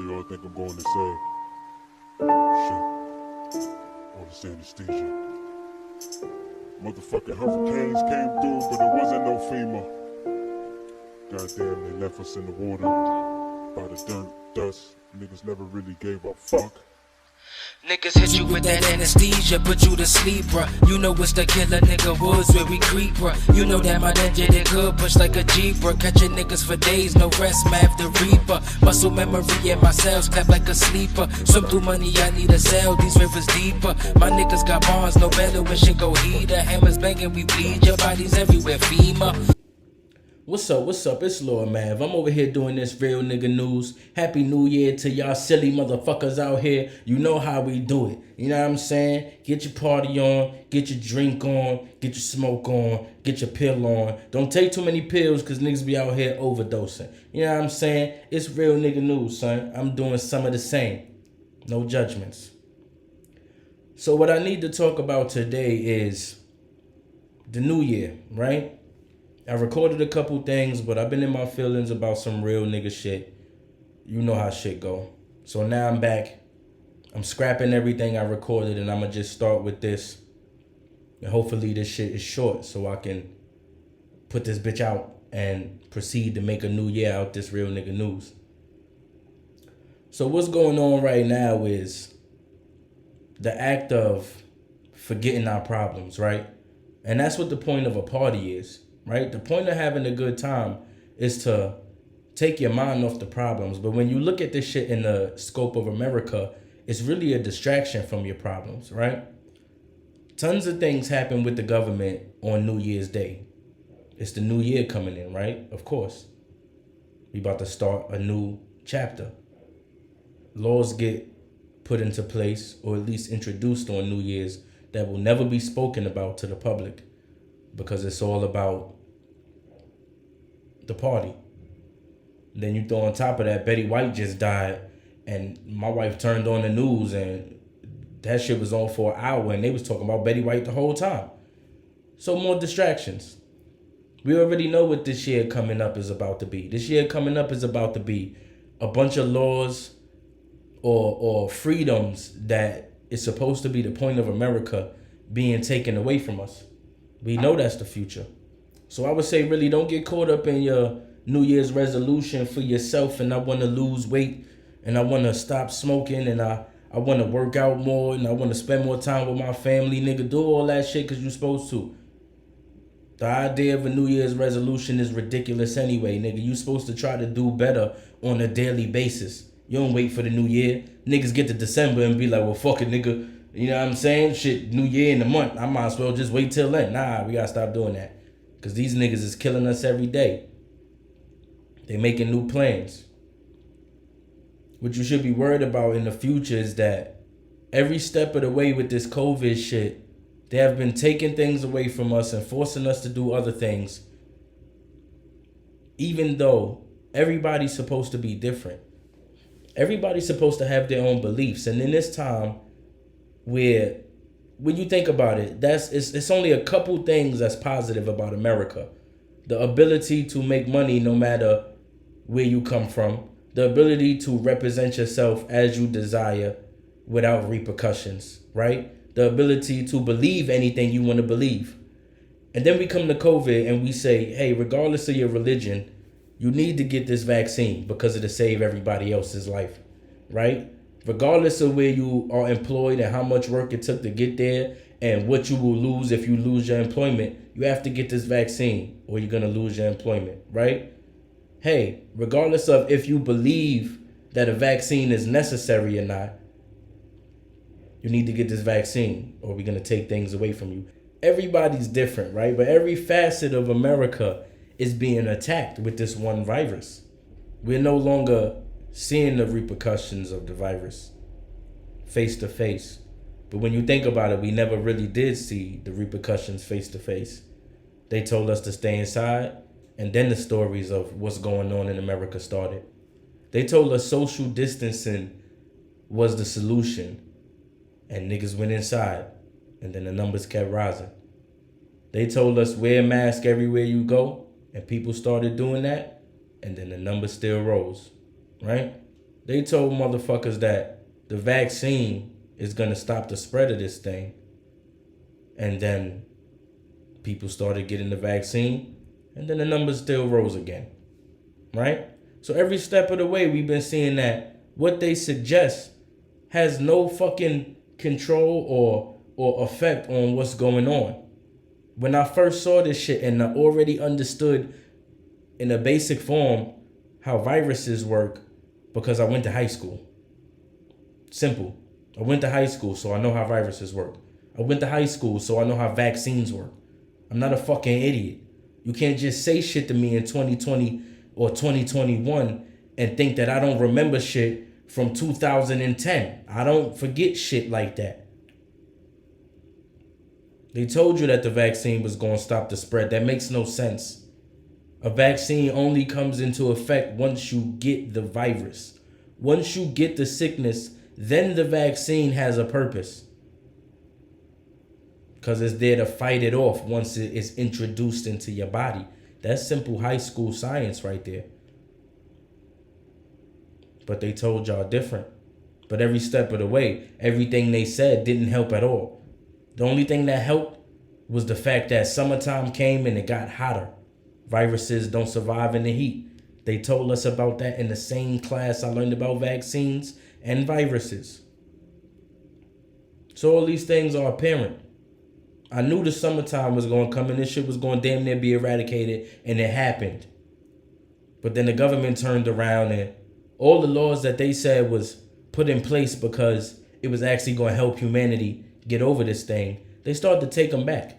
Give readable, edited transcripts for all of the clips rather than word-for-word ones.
They all think I'm going to say, shit, all this anesthesia. Motherfucking hurricanes came through, but it wasn't no FEMA. Goddamn, they left us in the water by the dirt, dust. Niggas never really gave a fuck. Niggas hit you with that anesthesia, put you to sleep, bruh. You know it's the killer nigga woods where we creep, bruh. You know that my ninja they good, push like a Jeep, bruh. Catching niggas for days, no rest, math the reaper. Muscle memory in my cells, clap like a sleeper. Swim through money, I need a cell, these rivers deeper. My niggas got bonds, no better when shit go heater. Hammers banging, we bleed, your bodies everywhere, FEMA. What's up? It's Lord Mav. I'm over here doing this real nigga news. Happy New Year to y'all silly motherfuckers out here. You know how we do it. You know what I'm saying? Get your party on, get your drink on, get your smoke on, get your pill on. Don't take too many pills because niggas be out here overdosing. You know what I'm saying? It's real nigga news, son. I'm doing some of the same. No judgments. So what I need to talk about today is the new year, right? I recorded a couple things, but I've been in my feelings about some real nigga shit. You know how shit go. So now I'm back. I'm scrapping everything I recorded, and I'm going to just start with this. And hopefully this shit is short so I can put this bitch out and proceed to make a new year out this real nigga news. So what's going on right now is the act of forgetting our problems, right? And that's what the point of a party is. Right? The point of having a good time is to take your mind off the problems. But when you look at this shit in the scope of America, it's really a distraction from your problems, right? Tons of things happen with the government on New Year's Day. It's the new year coming in, right? Of course. We about to start a new chapter. Laws get put into place, or at least introduced on New Year's, that will never be spoken about to the public. Because it's all about the party. Then you throw on top of that, Betty White just died, and my wife turned on the news, and that shit was on for an hour, and they was talking about Betty White the whole time. So more distractions. We already know what this year coming up is about to be. This year coming up is about to be a bunch of laws or freedoms that is supposed to be the point of America being taken away from us. We know that's the future. So I would say really don't get caught up in your New Year's resolution for yourself and I want to lose weight and I want to stop smoking and I want to work out more and I want to spend more time with my family. Nigga, do all that shit because you're supposed to. The idea of a New Year's resolution is ridiculous anyway, nigga. You supposed to try to do better on a daily basis. You don't wait for the new year. Niggas get to December and be like, well, fuck it, nigga. You know what I'm saying? Shit, new year in a month. I might as well just wait till then. Nah, we gotta stop doing that. Because these niggas is killing us every day. They making new plans. What you should be worried about in the future is that every step of the way with this COVID shit, they have been taking things away from us and forcing us to do other things. Even though everybody's supposed to be different. Everybody's supposed to have their own beliefs. And in this time, where when you think about it, it's only a couple things that's positive about America. The ability to make money no matter where you come from. The ability to represent yourself as you desire without repercussions, right? The ability to believe anything you want to believe. And then we come to COVID and we say, hey, regardless of your religion, you need to get this vaccine because it'll save everybody else's life, right? Regardless of where you are employed and how much work it took to get there and what you will lose if you lose your employment, you have to get this vaccine or you're going to lose your employment, right? Hey, regardless of if you believe that a vaccine is necessary or not, you need to get this vaccine or we're going to take things away from you. Everybody's different, right? But every facet of America is being attacked with this one virus. We're no longer seeing the repercussions of the virus face to face. But when you think about it, we never really did see the repercussions face to face. They told us to stay inside, and then the stories of what's going on in America started. They told us social distancing was the solution, and niggas went inside, and then the numbers kept rising. They told us wear a mask everywhere you go, and people started doing that, and then the numbers still rose. Right? They told motherfuckers that the vaccine is gonna stop the spread of this thing. And then people started getting the vaccine, and then the numbers still rose again. Right? So every step of the way, we've been seeing that what they suggest has no fucking control or effect on what's going on. When I first saw this shit and I already understood in a basic form how viruses work because I went to high school. Simple. I went to high school, so I know how viruses work. I went to high school, so I know how vaccines work. I'm not a fucking idiot. You can't just say shit to me in 2020 or 2021 and think that I don't remember shit from 2010. I don't forget shit like that. They told you that the vaccine was going to stop the spread. That makes no sense. A vaccine only comes into effect once you get the virus. Once you get the sickness, then the vaccine has a purpose. Because it's there to fight it off once it is introduced into your body. That's simple high school science right there. But they told y'all different. But every step of the way, everything they said didn't help at all. The only thing that helped was the fact that summertime came and it got hotter. Viruses don't survive in the heat. They told us about that in the same class I learned about vaccines and viruses. So all these things are apparent. I knew the summertime was going to come and this shit was going to damn near be eradicated, and it happened. But then the government turned around and all the laws that they said was put in place because it was actually going to help humanity get over this thing, they started to take them back.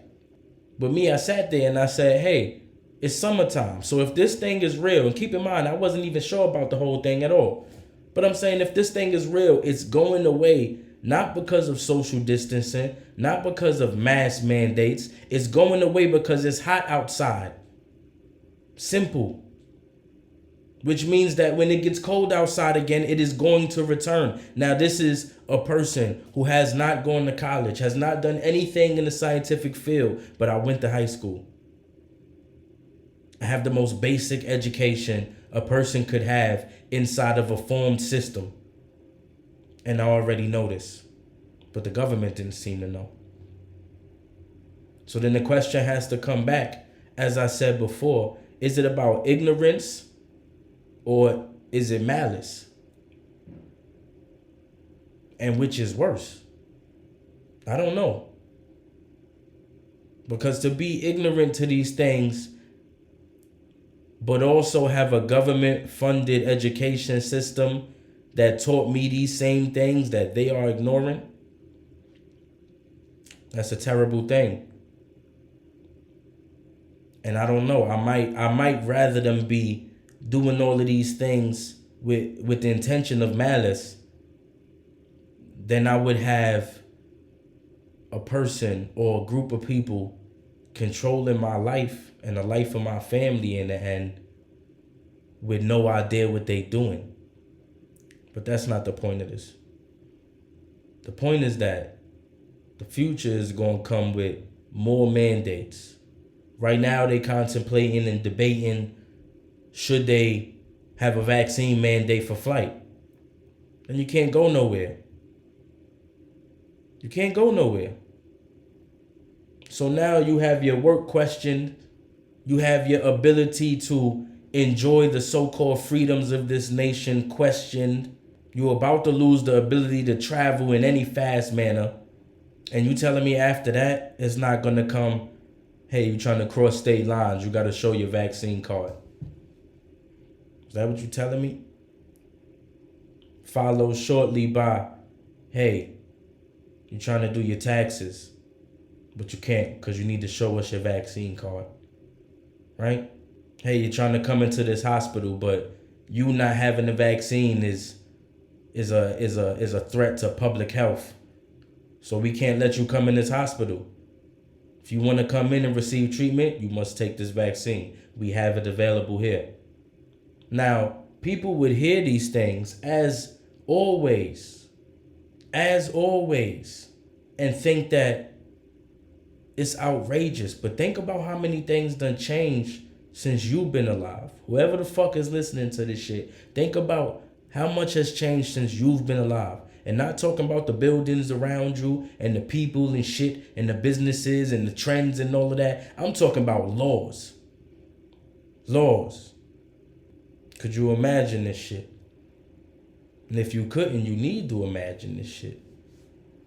But me, I sat there and I said, hey, it's summertime. So if this thing is real, and keep in mind, I wasn't even sure about the whole thing at all. But I'm saying if this thing is real, it's going away, not because of social distancing, not because of mask mandates. It's going away because it's hot outside. Simple. Which means that when it gets cold outside again, it is going to return. Now, this is a person who has not gone to college, has not done anything in the scientific field, but I went to high school. I have the most basic education a person could have inside of a formed system. And I already know this. But the government didn't seem to know. So then the question has to come back. As I said before, is it about ignorance or is it malice? And which is worse? I don't know. Because to be ignorant to these things, but also have a government-funded education system that taught me these same things that they are ignoring, that's a terrible thing. And I don't know. I might rather them be doing all of these things with the intention of malice than I would have a person or a group of people controlling my life and the life of my family in the end with no idea what they doing. But that's not the point of this. The point is that the future is going to come with more mandates. Right now they contemplating and debating should they have a vaccine mandate for flight. And you can't go nowhere. You can't go nowhere. So now you have your work questioned. You have your ability to enjoy the so-called freedoms of this nation questioned. You're about to lose the ability to travel in any fast manner. And you telling me after that, it's not going to come, hey, you trying to cross state lines, you got to show your vaccine card. Is that what you telling me? Followed shortly by, hey, you trying to do your taxes, but you can't because you need to show us your vaccine card. Right? Hey, you're trying to come into this hospital, but you not having the vaccine is a threat to public health. So we can't let you come in this hospital. If you want to come in and receive treatment, you must take this vaccine. We have it available here. Now, people would hear these things as always, and think that it's outrageous. But think about how many things done changed since you've been alive. Whoever the fuck is listening to this shit, think about How much has changed since you've been alive? And not talking about the buildings around you and the people and shit and the businesses and the trends and all of that. I'm talking about laws. Laws. Could you imagine this shit? And if you couldn't, you need to imagine this shit.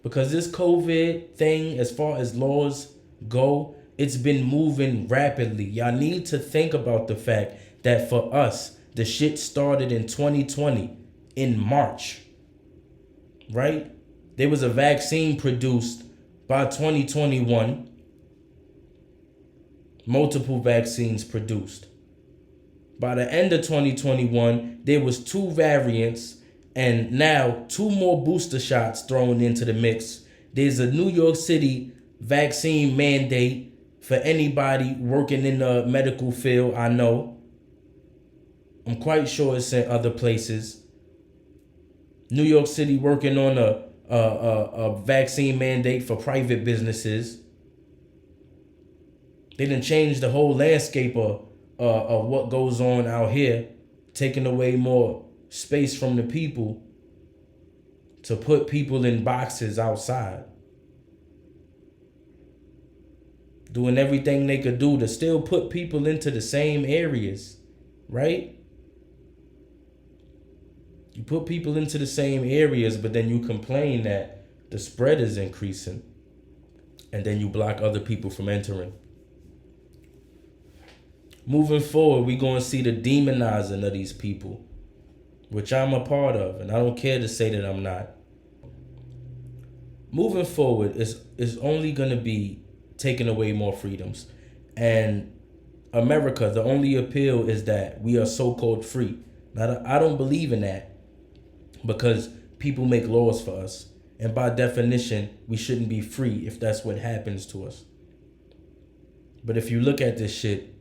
Because this COVID thing, as far as laws go, it's been moving rapidly. Y'all need to think about the fact that for us, the shit started in 2020 in March, right? There was a vaccine produced by 2021. Multiple vaccines produced. By the end of 2021, there was 2 variants and now 2 more booster shots thrown into the mix. There's a New York City vaccine mandate for anybody working in the medical field, I know. I'm quite sure it's in other places. New York City working on a vaccine mandate for private businesses. They done changed the whole landscape of what goes on out here, taking away more space from the people to put people in boxes outside. Doing everything they could do to still put people into the same areas, right? You put people into the same areas, but then you complain that the spread is increasing. And then you block other people from entering. Moving forward, we're going to see the demonizing of these people, which I'm a part of, and I don't care to say that I'm not. Moving forward is only going to be taking away more freedoms. And America, the only appeal is that we are so-called free. Now, I don't believe in that because people make laws for us. And by definition, we shouldn't be free if that's what happens to us. But if you look at this shit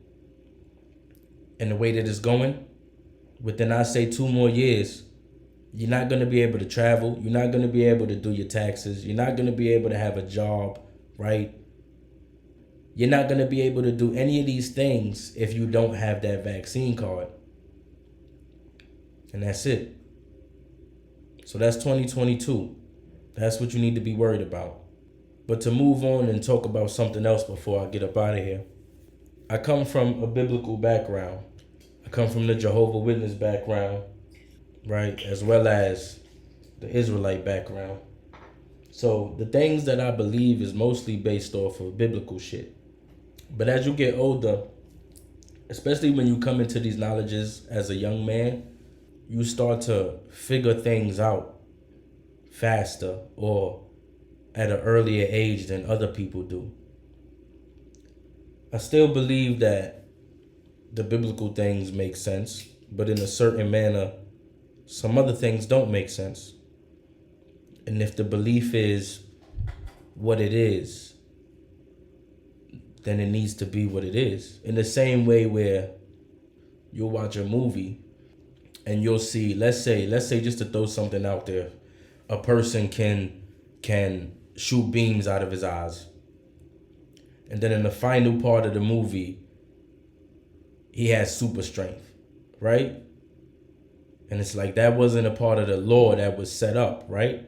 and the way that it's going, within, I say, 2 more years, you're not going to be able to travel. You're not going to be able to do your taxes. You're not going to be able to have a job, right? You're not going to be able to do any of these things if you don't have that vaccine card. And that's it. So that's 2022. That's what you need to be worried about. But to move on and talk about something else before I get up out of here. I come from a biblical background. I come from the Jehovah's Witness background, right? As well as the Israelite background. So the things that I believe is mostly based off of biblical shit. But as you get older, especially when you come into these knowledges as a young man, you start to figure things out faster or at an earlier age than other people do. I still believe that the biblical things make sense, but in a certain manner, some other things don't make sense. And if the belief is what it is, then it needs to be what it is. In the same way where you'll watch a movie and you'll see, let's say just to throw something out there, a person can shoot beams out of his eyes. And then in the final part of the movie, he has super strength, right? And it's like that wasn't a part of the law that was set up, right?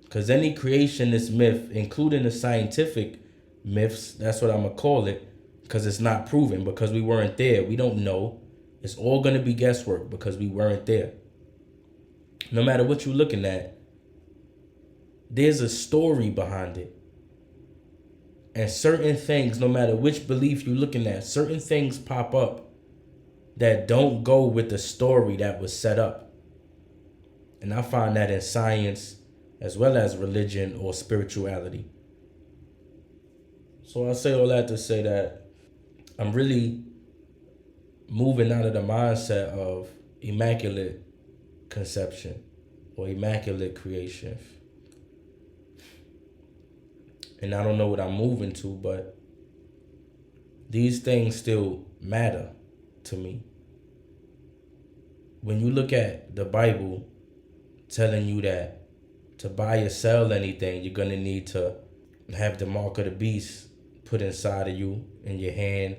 Because any creationist myth, including the scientific myths, that's what I'm going to call it, because it's not proven, because we weren't there. We don't know. It's all going to be guesswork because we weren't there. No matter what you're looking at, there's a story behind it. And certain things, no matter which belief you're looking at, certain things pop up that don't go with the story that was set up. And I find that in science as well as religion or spirituality. So I say all that to say that I'm really moving out of the mindset of immaculate conception or immaculate creation. And I don't know what I'm moving to, but these things still matter to me. When you look at the Bible telling you that to buy or sell anything, you're going to need to have the mark of the beast put inside of you, in your hand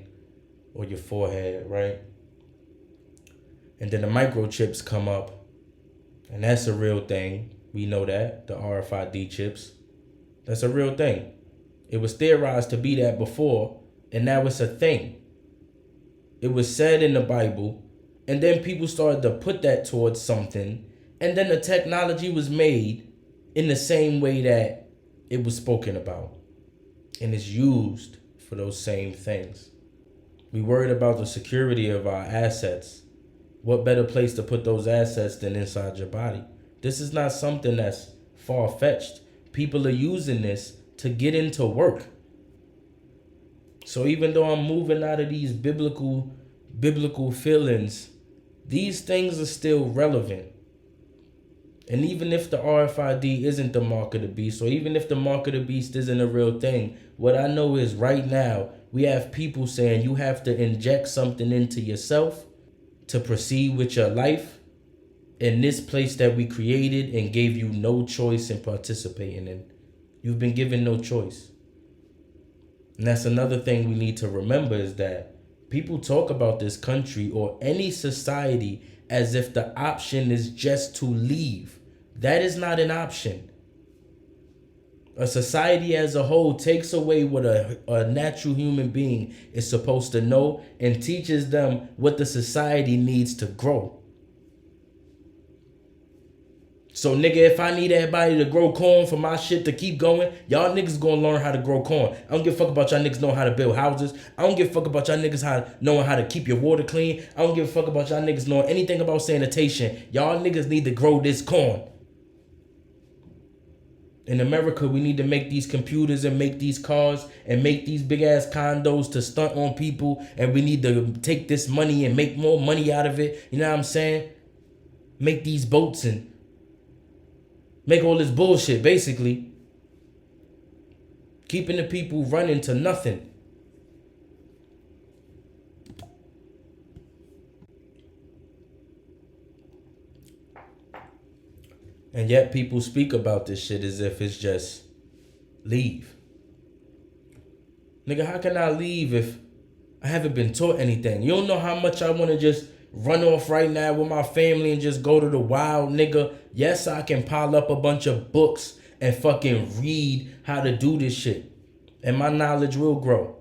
or your forehead, right? And then the microchips come up, and that's a real thing. We know that, the RFID chips. That's a real thing. It was theorized to be that before, and now it's a thing. It was said in the Bible, and then people started to put that towards something, and then the technology was made in the same way that it was spoken about, and it's used for those same things. We worried about the security of our assets. What better place to put those assets than inside your body? This is not something that's far-fetched. People are using this to get into work. So even though I'm moving out of these biblical feelings, these things are still relevant. And even if the RFID isn't the mark of the beast, or even if the mark of the beast isn't a real thing, what I know is right now, we have people saying you have to inject something into yourself to proceed with your life in this place that we created and gave you no choice in participating in. You've been given no choice. And that's another thing we need to remember, is that people talk about this country or any society as if the option is just to leave. That is not an option. A society as a whole takes away what a natural human being is supposed to know and teaches them what the society needs to grow. So nigga, if I need everybody to grow corn for my shit to keep going, y'all niggas gonna learn how to grow corn. I don't give a fuck about y'all niggas knowing how to build houses. I don't give a fuck about y'all niggas knowing how to keep your water clean. I don't give a fuck about y'all niggas knowing anything about sanitation. Y'all niggas need to grow this corn. In America, we need to make these computers and make these cars and make these big ass condos to stunt on people. And we need to take this money and make more money out of it. You know what I'm saying? Make these boats and make all this bullshit, basically. Keeping the people running to nothing. And yet people speak about this shit as if it's just leave. Nigga, how can I leave if I haven't been taught anything? You don't know how much I want to just run off right now with my family and just go to the wild, nigga. Yes, I can pile up a bunch of books and fucking read how to do this shit, and my knowledge will grow.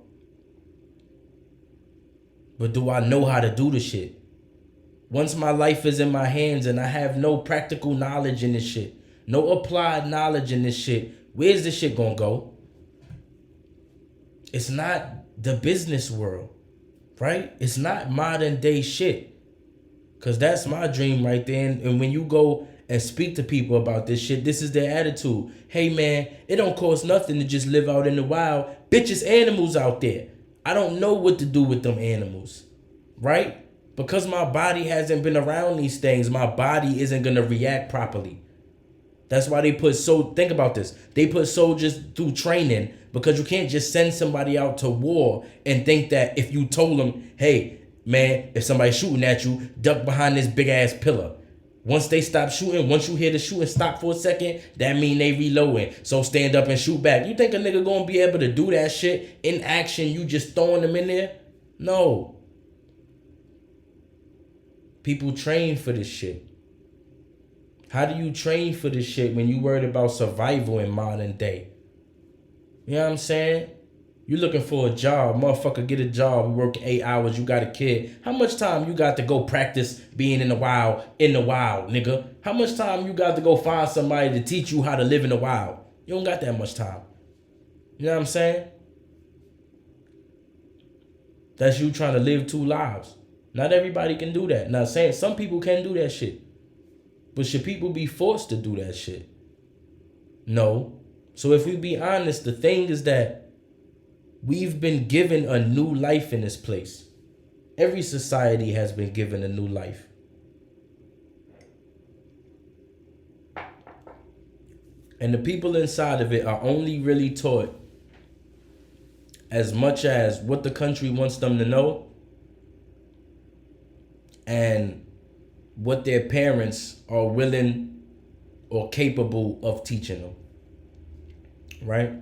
But do I know how to do the shit? Once my life is in my hands and I have no practical knowledge in this shit, no applied knowledge in this shit, where's this shit gonna go? It's not the business world, right? It's not modern day shit. Because that's my dream right there. And when you go and speak to people about this shit, this is their attitude. Hey, man, it don't cost nothing to just live out in the wild. Bitches, animals out there. I don't know what to do with them animals, right? Because my body hasn't been around these things, my body isn't going to react properly. That's why they think about this. They put soldiers through training, because you can't just send somebody out to war and think that if you told them, hey, man, if somebody's shooting at you, duck behind this big ass pillar. Once they stop shooting, once you hear the shooting stop for a second, that mean they reloading. So stand up and shoot back. You think a nigga gonna be able to do that shit in action, you just throwing them in there? No. People train for this shit. How do you train for this shit when you worried about survival in modern day? You know what I'm saying? You looking for a job, motherfucker, get a job. You work 8 hours, you got a kid. How much time you got to go practice being in the wild, nigga? How much time you got to go find somebody to teach you how to live in the wild? You don't got that much time. You know what I'm saying? That's you trying to live 2 lives. Not everybody can do that. Now, saying some people can do that shit. But should people be forced to do that shit? No. So if we be honest, the thing is that we've been given a new life in this place. Every society has been given a new life. And the people inside of it are only really taught as much as what the country wants them to know and what their parents are willing or capable of teaching them. Right?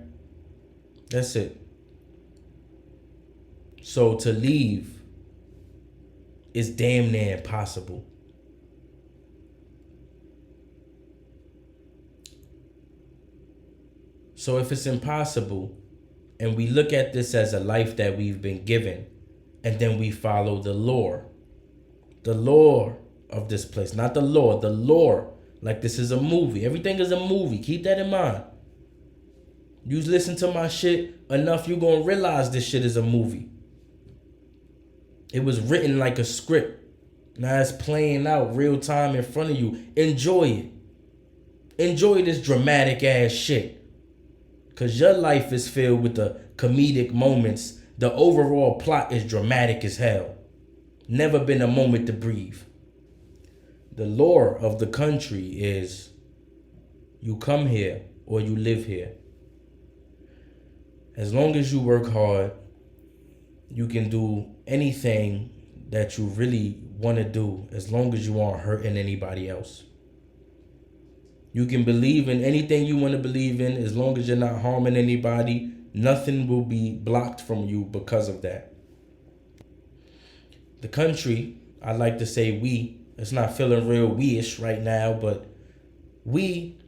That's it. So to leave is damn near impossible. So if it's impossible, and we look at this as a life that we've been given, and then we follow the lore of this place, not the lore, like this is a movie. Everything is a movie. Keep that in mind. You listen to my shit enough, you gonna realize this shit is a movie. It was written like a script. Now it's playing out real time in front of you. Enjoy it. Enjoy this dramatic ass shit. Cause your life is filled with the comedic moments. The overall plot is dramatic as hell. Never been a moment to breathe. The lore of the country is you come here or you live here. As long as you work hard, you can do anything that you really want to do as long as you aren't hurting anybody else. You can believe in anything you want to believe in as long as you're not harming anybody. Nothing will be blocked from you because of that. The country, I like to say we, it's not feeling real we-ish right now, but we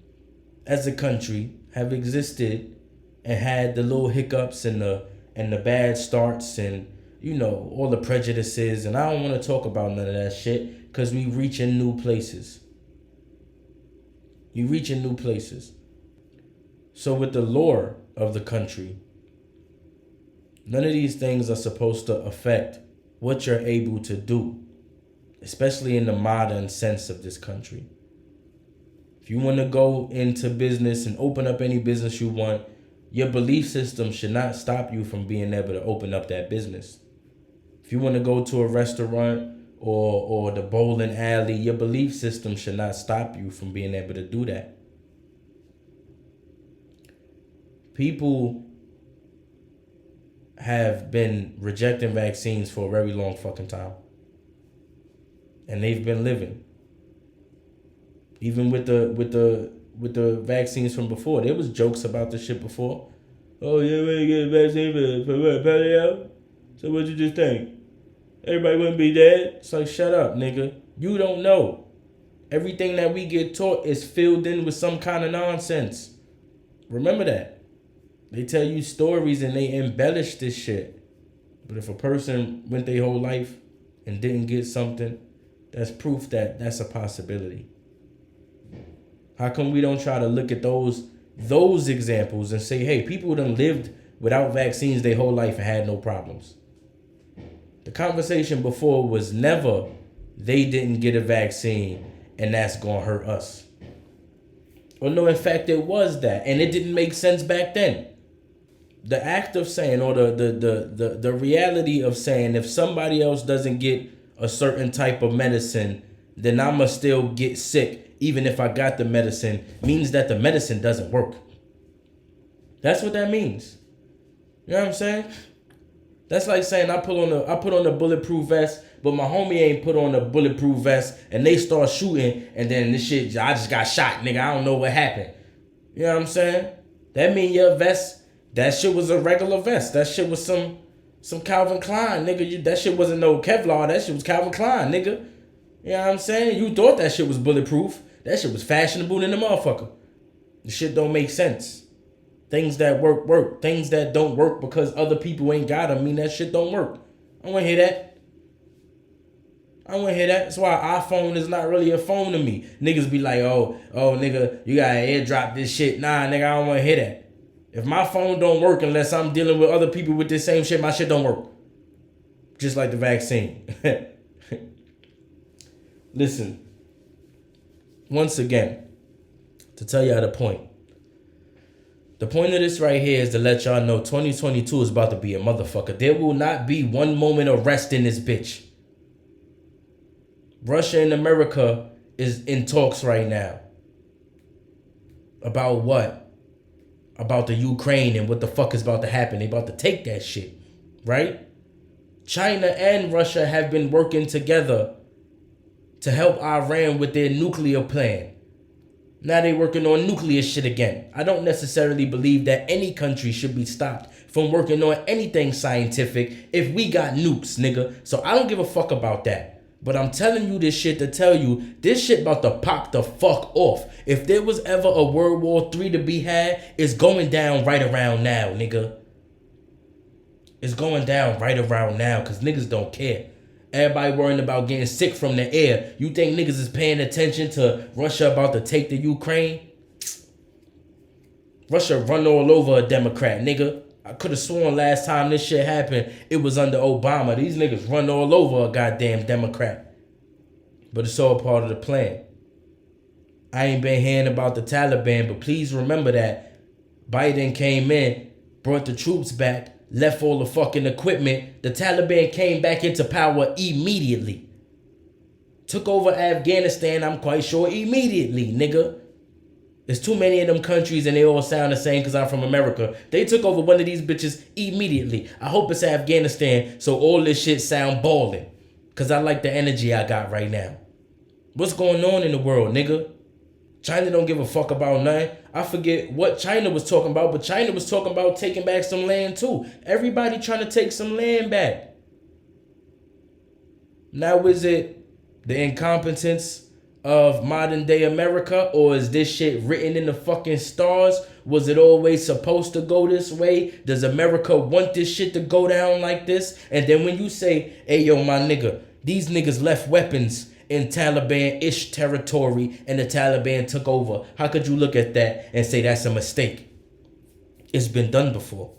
as a country have existed and had the little hiccups and the bad starts and, you know, all the prejudices. And I don't want to talk about none of that shit because we reaching new places. You reaching new places. So with the lore of the country, none of these things are supposed to affect what you're able to do, especially in the modern sense of this country. If you want to go into business and open up any business you want, your belief system should not stop you from being able to open up that business. If you want to go to a restaurant or the bowling alley, your belief system should not stop you from being able to do that. People have been rejecting vaccines for a very long fucking time. And they've been living. Even with the vaccines from before. There was jokes about this shit before. Oh, yeah, we ain't get a vaccine for what, polio? So what you just think? Everybody wouldn't be dead? It's like, shut up, nigga. You don't know. Everything that we get taught is filled in with some kind of nonsense. Remember that. They tell you stories and they embellish this shit. But if a person went their whole life and didn't get something, that's proof that that's a possibility. How come we don't try to look at those examples and say, hey, people done lived without vaccines their whole life and had no problems? The conversation before was never they didn't get a vaccine and that's gonna hurt us. Or no, in fact, it was that. And it didn't make sense back then. The act of saying, or the reality of saying, if somebody else doesn't get a certain type of medicine, then I'ma still get sick even if I got the medicine, means that the medicine doesn't work. That's what that means. You know what I'm saying? That's like saying I put on a bulletproof vest, but my homie ain't put on a bulletproof vest and they start shooting and then this shit, I just got shot, nigga. I don't know what happened. You know what I'm saying? That mean your vest, that shit was a regular vest. That shit was some Calvin Klein, nigga. That shit wasn't no Kevlar. That shit was Calvin Klein, nigga. You know what I'm saying? You thought that shit was bulletproof. That shit was fashionable in the motherfucker. The shit don't make sense. Things that work. Things that don't work because other people ain't got them mean that shit don't work. I don't want to hear that. That's why iPhone is not really a phone to me. Niggas be like, oh, nigga, you gotta airdrop this shit. Nah, nigga, I don't want to hear that. If my phone don't work unless I'm dealing with other people with this same shit, my shit don't work. Just like the vaccine. Listen, once again, to tell y'all the point. The point of this right here is to let y'all know 2022 is about to be a motherfucker. There will not be one moment of rest in this bitch. Russia and America is in talks right now. About what? About the Ukraine and what the fuck is about to happen. They about to take that shit, right? China and Russia have been working together to help Iran with their nuclear plan. Now they working on nuclear shit again. I don't necessarily believe that any country should be stopped from working on anything scientific if we got nukes, nigga. So I don't give a fuck about that. But I'm telling you this shit to tell you, this shit about to pop the fuck off. If there was ever a World War III to be had, it's going down right around now, nigga. It's going down right around now because niggas don't care. Everybody worrying about getting sick from the air. You think niggas is paying attention to Russia about to take the Ukraine? Russia run all over a Democrat, nigga. I could have sworn last time this shit happened, it was under Obama. These niggas run all over a goddamn Democrat. But it's all part of the plan. I ain't been hearing about the Taliban, but please remember that Biden came in, brought the troops back, left all the fucking equipment. The Taliban came back into power immediately. Took over Afghanistan, I'm quite sure, immediately, nigga. There's too many of them countries and they all sound the same because I'm from America. They took over one of these bitches immediately. I hope it's Afghanistan so all this shit sound ballin'. Because I like the energy I got right now. What's going on in the world, nigga? China don't give a fuck about nothing. I forget what China was talking about, but China was talking about taking back some land too. Everybody trying to take some land back. Now is it the incompetence of modern day America, or is this shit written in the fucking stars? Was it always supposed to go this way? Does America want this shit to go down like this? And then when you say, hey yo my nigga, these niggas left weapons in Taliban-ish territory and the Taliban took over, how could you look at that and say that's a mistake? It's been done before.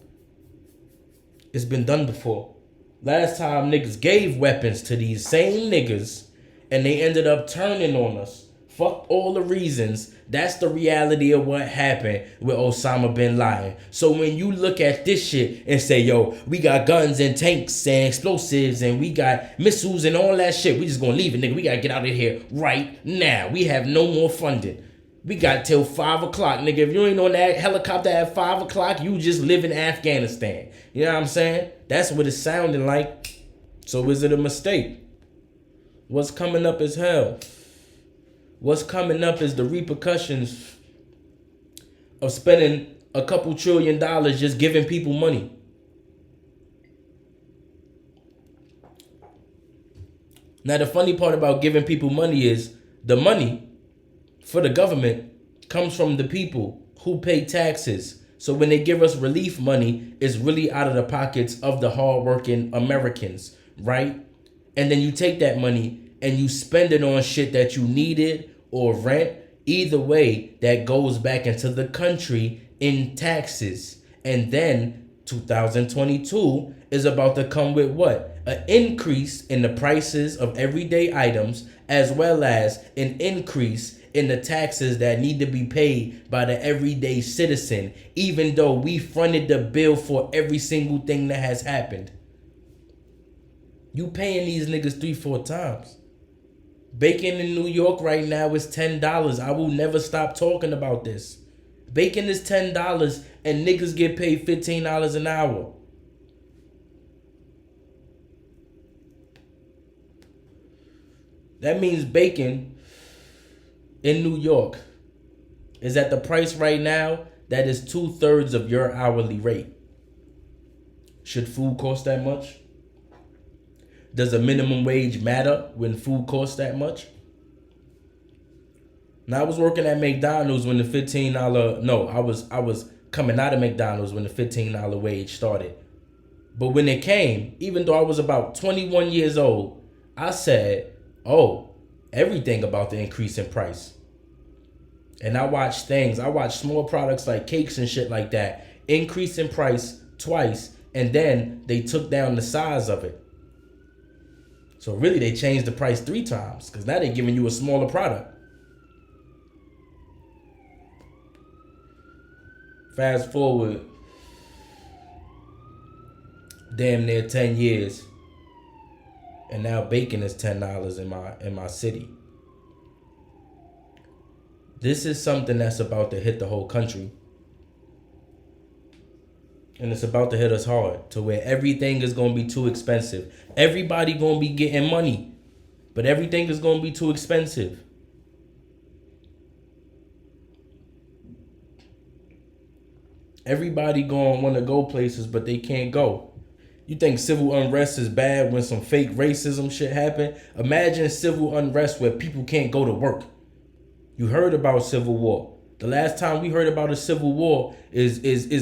It's been done before. Last time niggas gave weapons to these same niggas and they ended up turning on us. Fuck all the reasons. That's the reality of what happened with Osama bin Laden. So when you look at this shit and say, yo, we got guns and tanks and explosives and we got missiles and all that shit, we just gonna leave it, nigga. We gotta get out of here right now. We have no more funding. We got till 5 o'clock, nigga. If you ain't on that helicopter at 5 o'clock, you just live in Afghanistan. You know what I'm saying? That's what it's sounding like. So is it a mistake? What's coming up is hell. What's coming up is the repercussions of spending a couple $1 trillion just giving people money. Now, the funny part about giving people money is the money for the government comes from the people who pay taxes. So when they give us relief money, it's really out of the pockets of the hardworking Americans, right? And then you take that money and you spend it on shit that you needed or rent. Either way, that goes back into the country in taxes. And then 2022 is about to come with what? An increase in the prices of everyday items, as well as an increase in the taxes that need to be paid by the everyday citizen, even though we fronted the bill for every single thing that has happened. You paying these niggas 3-4 times. Bacon in New York right now is $10. I will never stop talking about this. Bacon is $10 and niggas get paid $15 an hour. That means bacon in New York is at the price right now that is 2/3 of your hourly rate. Should food cost that much? Does a minimum wage matter when food costs that much? Now I was working at McDonald's when the I was coming out of McDonald's when the $15 wage started. But when it came, even though I was about 21 years old, I said, oh, everything about the increase in price. And I watched small products like cakes and shit like that increase in price twice, and then they took down the size of it. So really they changed the price 3 times because now they're giving you a smaller product. Fast forward damn near 10 years and now bacon is $10 in my city. This is something that's about to hit the whole country. And it's about to hit us hard to where everything is going to be too expensive. Everybody going to be getting money, but everything is going to be too expensive. Everybody going to want to go places, but they can't go. You think civil unrest is bad when some fake racism shit happen? Imagine civil unrest where people can't go to work. You heard about civil war. The last time we heard about a civil war is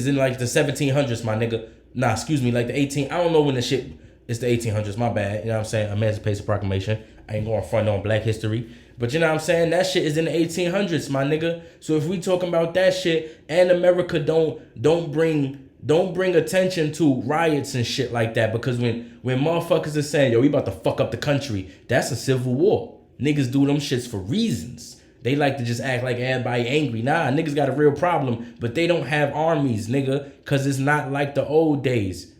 in like the 1700s, my nigga. Nah, excuse me, like the 18. I don't know when the shit. It's the 1800s. My bad. You know what I'm saying? Emancipation Proclamation. I ain't going front on Black history, but you know what I'm saying. That shit is in the 1800s, my nigga. So if we talking about that shit, and America don't bring attention to riots and shit like that, because when motherfuckers are saying, yo, we about to fuck up the country, that's a civil war. Niggas do them shits for reasons. They like to just act like everybody angry. Nah, niggas got a real problem, but they don't have armies, nigga, because it's not like the old days.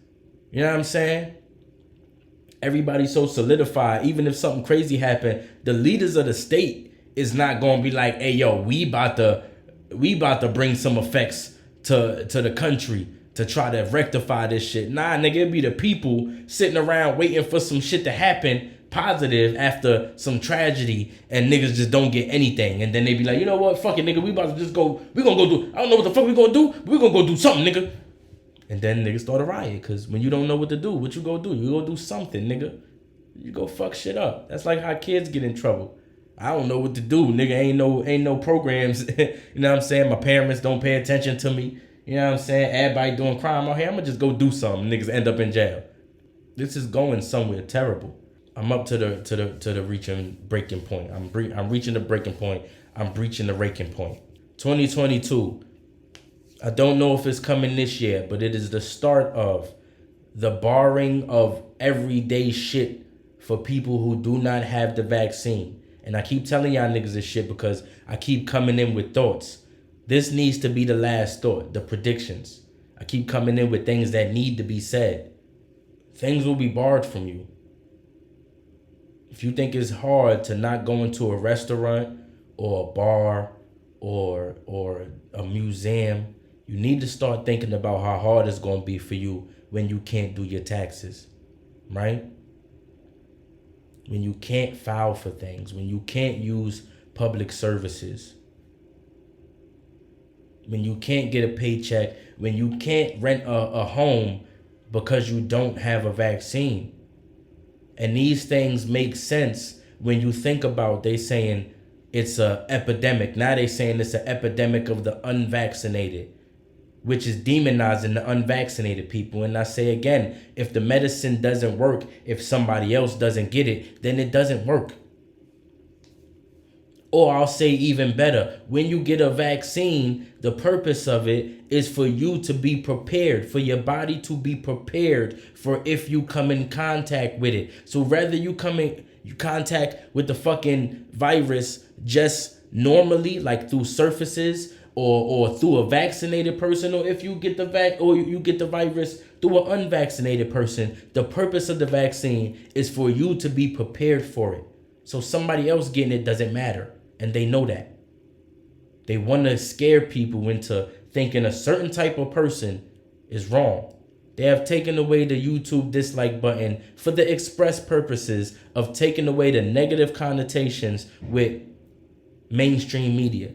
You know what I'm saying? Everybody's so solidified. Even if something crazy happened, the leaders of the state is not going to be like, hey, yo, we about to bring some effects to the country to try to rectify this shit. Nah, nigga, it be the people sitting around waiting for some shit to happen positive after some tragedy, and niggas just don't get anything, and then they be like, you know what, fuck it, nigga, we about to just go, we gonna go do, I don't know what the fuck we gonna do, but we gonna go do something, nigga. And then niggas start a riot, cause when you don't know what to do, what you go do? You go do something, nigga. You go fuck shit up. That's like how kids get in trouble. I don't know what to do, nigga. Ain't no programs. You know what I'm saying? My parents don't pay attention to me. You know what I'm saying? Everybody doing crime out here. I'm gonna just go do something. Niggas end up in jail. This is going somewhere terrible. I'm up to the reaching breaking point. I'm reaching the breaking point. I'm breaching the raking point. 2022. I don't know if it's coming this year, but it is the start of the barring of everyday shit for people who do not have the vaccine. And I keep telling y'all niggas this shit because I keep coming in with thoughts. This needs to be the last thought, the predictions. I keep coming in with things that need to be said. Things will be barred from you. If you think it's hard to not go into a restaurant or a bar or a museum, you need to start thinking about how hard it's going to be for you when you can't do your taxes, right? When you can't file for things, when you can't use public services, when you can't get a paycheck, when you can't rent a home because you don't have a vaccine. And these things make sense when you think about, they saying it's a epidemic. Now they saying it's an epidemic of the unvaccinated, which is demonizing the unvaccinated people. And I say again, if the medicine doesn't work, if somebody else doesn't get it, then it doesn't work. Or I'll say even better, when you get a vaccine, the purpose of it is for you to be prepared, for your body to be prepared for if you come in contact with it. So rather you come in contact with the fucking virus just normally, like through surfaces or through a vaccinated person, or if you get you get the virus through an unvaccinated person, the purpose of the vaccine is for you to be prepared for it. So somebody else getting it doesn't matter. And they know that. They want to scare people into thinking a certain type of person is wrong. They have taken away the YouTube dislike button for the express purposes of taking away the negative connotations with mainstream media.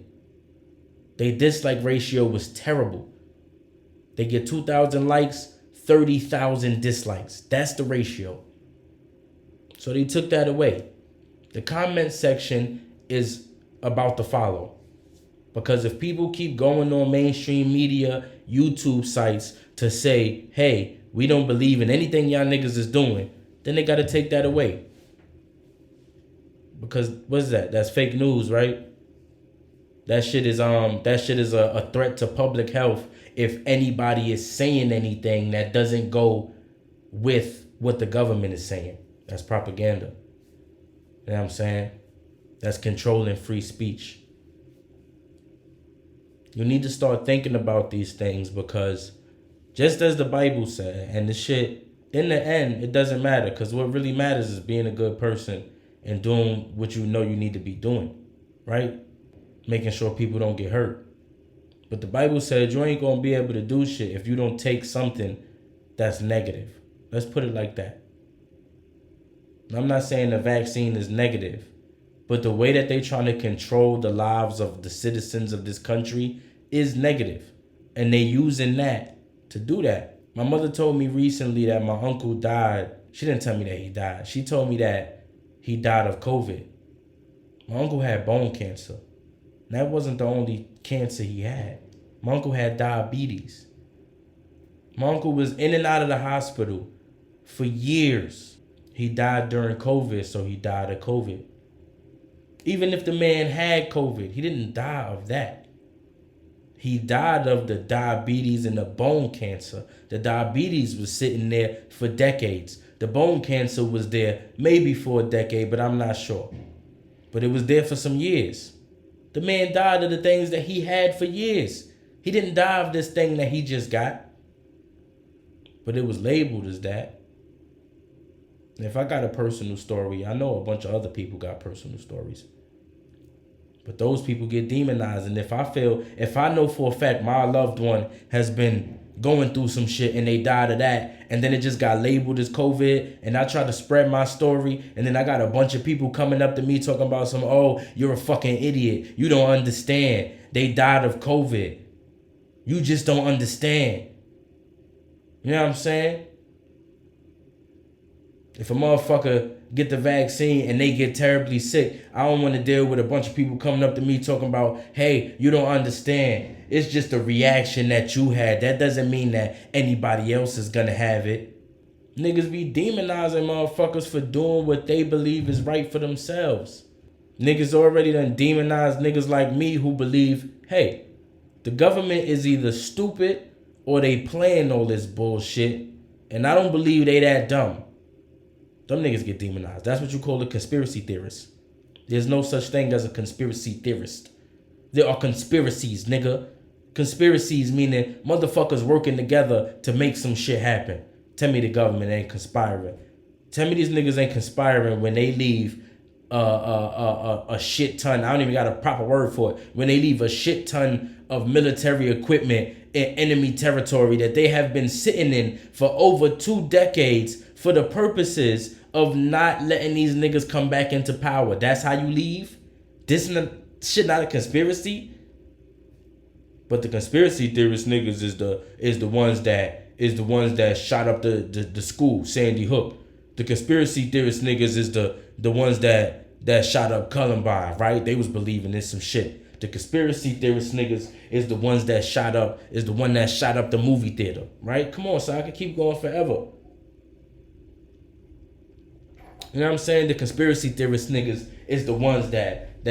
Their dislike ratio was terrible. They get 2,000 likes, 30,000 dislikes. That's the ratio. So they took that away. The comment section is about to follow. Because if people keep going on mainstream media, YouTube sites to say, hey, we don't believe in anything y'all niggas is doing, then they got to take that away. Because what's that? That's fake news, right? That shit is a threat to public health if anybody is saying anything that doesn't go with what the government is saying. That's propaganda. You know what I'm saying? That's controlling free speech. You need to start thinking about these things, because just as the Bible said, and the shit, in the end, it doesn't matter, because what really matters is being a good person and doing what you know you need to be doing, right? Making sure people don't get hurt. But the Bible said you ain't going to be able to do shit if you don't take something that's negative. Let's put it like that. I'm not saying the vaccine is negative, but the way that they trying to control the lives of the citizens of this country is negative. And they using that to do that. My mother told me recently that my uncle died. She didn't tell me that he died. She told me that he died of COVID. My uncle had bone cancer. That wasn't the only cancer he had. My uncle had diabetes. My uncle was in and out of the hospital for years. He died during COVID, so he died of COVID. Even if the man had COVID, he didn't die of that. He died of the diabetes and the bone cancer. The diabetes was sitting there for decades. The bone cancer was there maybe for a decade, but I'm not sure. But it was there for some years. The man died of the things that he had for years. He didn't die of this thing that he just got. But it was labeled as that. If I got a personal story, I know a bunch of other people got personal stories. But those people get demonized. And if I know for a fact my loved one has been going through some shit and they died of that, and then it just got labeled as COVID, and I try to spread my story, and then I got a bunch of people coming up to me talking about some, oh, you're a fucking idiot. You don't understand. They died of COVID. You just don't understand. You know what I'm saying? If a motherfucker get the vaccine and they get terribly sick, I don't want to deal with a bunch of people coming up to me talking about, hey, you don't understand. It's just a reaction that you had. That doesn't mean that anybody else is going to have it. Niggas be demonizing motherfuckers for doing what they believe is right for themselves. Niggas already done demonized niggas like me who believe, hey, the government is either stupid or they playing all this bullshit. And I don't believe they that dumb. Them niggas get demonized. That's what you call a conspiracy theorist. There's no such thing as a conspiracy theorist. There are conspiracies, nigga. Conspiracies meaning motherfuckers working together to make some shit happen. Tell me the government ain't conspiring. Tell me these niggas ain't conspiring when they leave a shit ton. I don't even got a proper word for it. When they leave a shit ton of military equipment in enemy territory that they have been sitting in for over 2 decades for the purposes of not letting these niggas come back into power. That's how you leave? This shit not a conspiracy? But the conspiracy theorist niggas is the ones that shot up the school, Sandy Hook. The conspiracy theorist niggas is the ones that shot up Columbine, right? They was believing in some shit. The conspiracy theorist niggas is the one that shot up the movie theater, right? Come on, so I can keep going forever. You know what I'm saying? The conspiracy theorist niggas is the ones that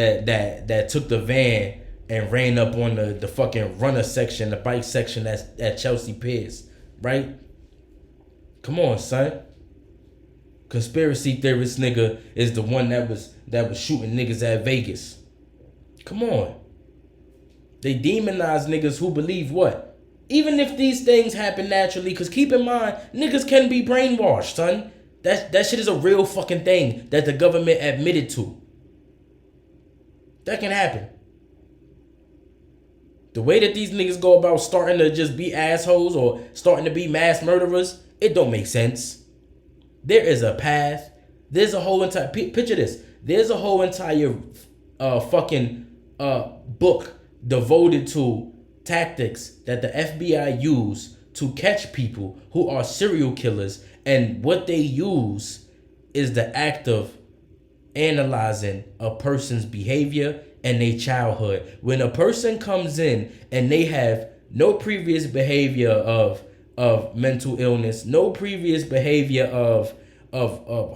took the van and ran up on the fucking runner section, the bike section at Chelsea Piers, right? Come on, son. Conspiracy theorist nigga is the one that was shooting niggas at Vegas. Come on. They demonize niggas who believe what? Even if these things happen naturally, because keep in mind, niggas can be brainwashed, son. That shit is a real fucking thing that the government admitted to. That can happen. The way that these niggas go about starting to just be assholes or starting to be mass murderers, it don't make sense. There is a path. There's a whole entire... Picture this. There's a whole entire book devoted to tactics that the FBI use to catch people who are serial killers. And what they use is the act of analyzing a person's behavior and their childhood. When a person comes in and they have no previous behavior of mental illness, no previous behavior of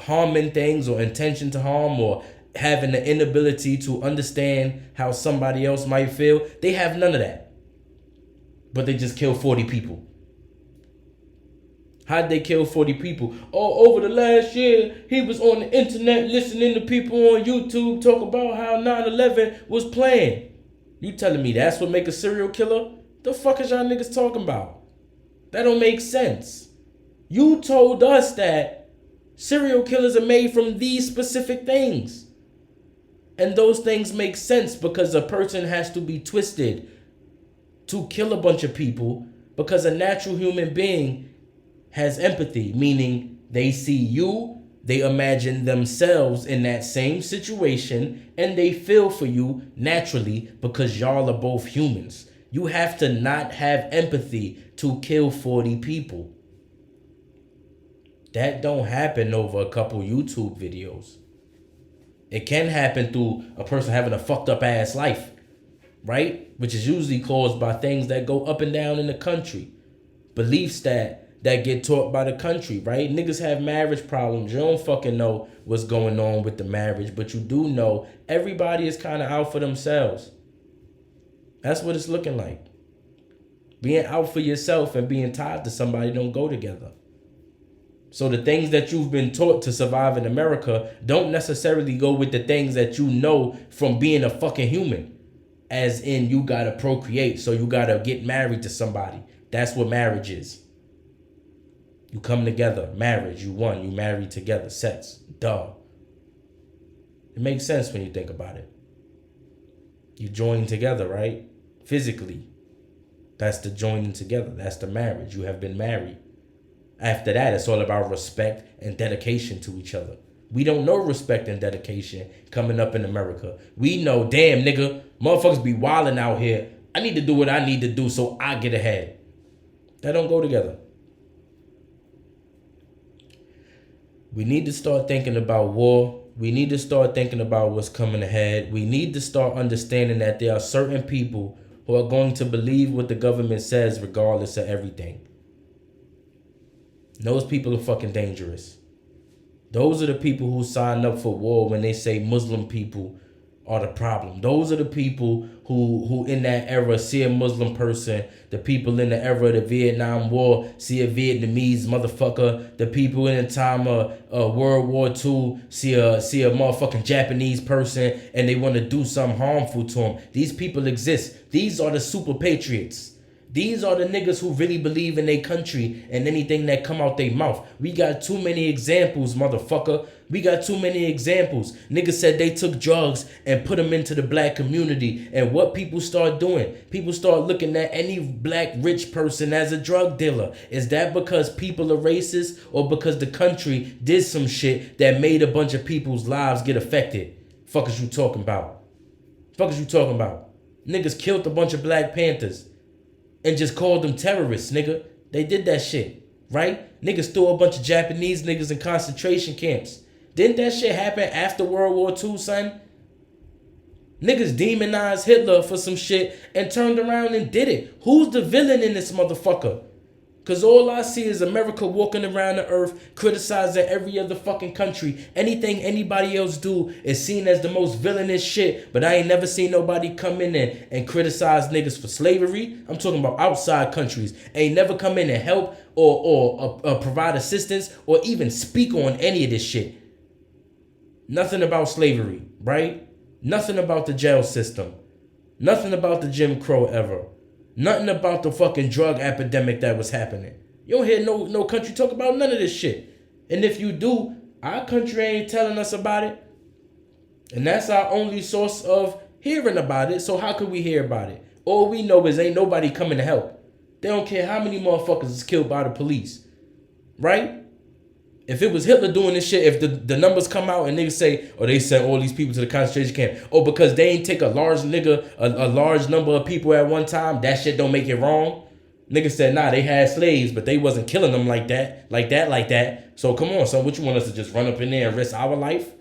harming things or intention to harm or having the inability to understand how somebody else might feel, they have none of that. But they just kill 40 people. How'd they kill 40 people? Oh, over the last year, he was on the internet listening to people on YouTube talk about how 9/11 was planned. You telling me that's what make a serial killer? The fuck is y'all niggas talking about? That don't make sense. You told us that serial killers are made from these specific things. And those things make sense because a person has to be twisted to kill a bunch of people because a natural human being has empathy, meaning they see you, they imagine themselves in that same situation, and they feel for you naturally because y'all are both humans. You have to not have empathy to kill 40 people. That don't happen over a couple YouTube videos. It can happen through a person having a fucked up ass life, right? Which is usually caused by things that go up and down in the country. Beliefs that get taught by the country, right? Niggas have marriage problems. You don't fucking know what's going on with the marriage, but you do know everybody is kind of out for themselves. That's what it's looking like. Being out for yourself and being tied to somebody don't go together. So the things that you've been taught to survive in America don't necessarily go with the things that you know from being a fucking human. As in, you gotta procreate, so you gotta get married to somebody. That's what marriage is. You come together, marriage, you married together, sex, duh. It makes sense when you think about it. You join together, right? Physically. That's the joining together. That's the marriage. You have been married. After that, it's all about respect and dedication to each other. We don't know respect and dedication coming up in America. We know, damn nigga, motherfuckers be wilding out here. I need to do what I need to do so I get ahead. That don't go together. We need to start thinking about war. We need to start thinking about what's coming ahead. We need to start understanding that there are certain people who are going to believe what the government says regardless of everything. Those people are fucking dangerous. Those are the people who sign up for war when they say Muslim people are the problem. Those are the people who in that era see a Muslim person. The people in the era of the Vietnam War see a Vietnamese motherfucker. The people in the time of World War II see a motherfucking Japanese person and they want to do something harmful to them. These people exist. These are the super patriots. These are the niggas who really believe in their country and anything that come out their mouth. We got too many examples, motherfucker. We got too many examples. Niggas said they took drugs and put them into the black community. And what people start doing? People start looking at any black rich person as a drug dealer. Is that because people are racist or because the country did some shit that made a bunch of people's lives get affected? Fuck is you talking about? Fuck is you talking about? Niggas killed a bunch of Black Panthers and just called them terrorists, nigga. They did that shit, right? Niggas threw a bunch of Japanese niggas in concentration camps. Didn't that shit happen after World War II, son? Niggas demonized Hitler for some shit and turned around and did it. Who's the villain in this motherfucker? Because all I see is America walking around the earth criticizing every other fucking country. Anything anybody else do is seen as the most villainous shit. But I ain't never seen nobody come in and criticize niggas for slavery. I'm talking about outside countries. Ain't never come in and help or provide assistance or even speak on any of this shit. Nothing about slavery, right? Nothing about the jail system. Nothing about the Jim Crow ever. Nothing about the fucking drug epidemic that was happening. You don't hear no country talk about none of this shit. And if you do, our country ain't telling us about it. And that's our only source of hearing about it. So how could we hear about it? All we know is ain't nobody coming to help. They don't care how many motherfuckers is killed by the police. Right? If it was Hitler doing this shit, if the numbers come out and niggas say, oh, they sent all these people to the concentration camp. Oh, because they ain't take a large number of people at one time, that shit don't make it wrong. Niggas said, nah, they had slaves, but they wasn't killing them like that. So come on, son, what you want us to just run up in there and risk our life?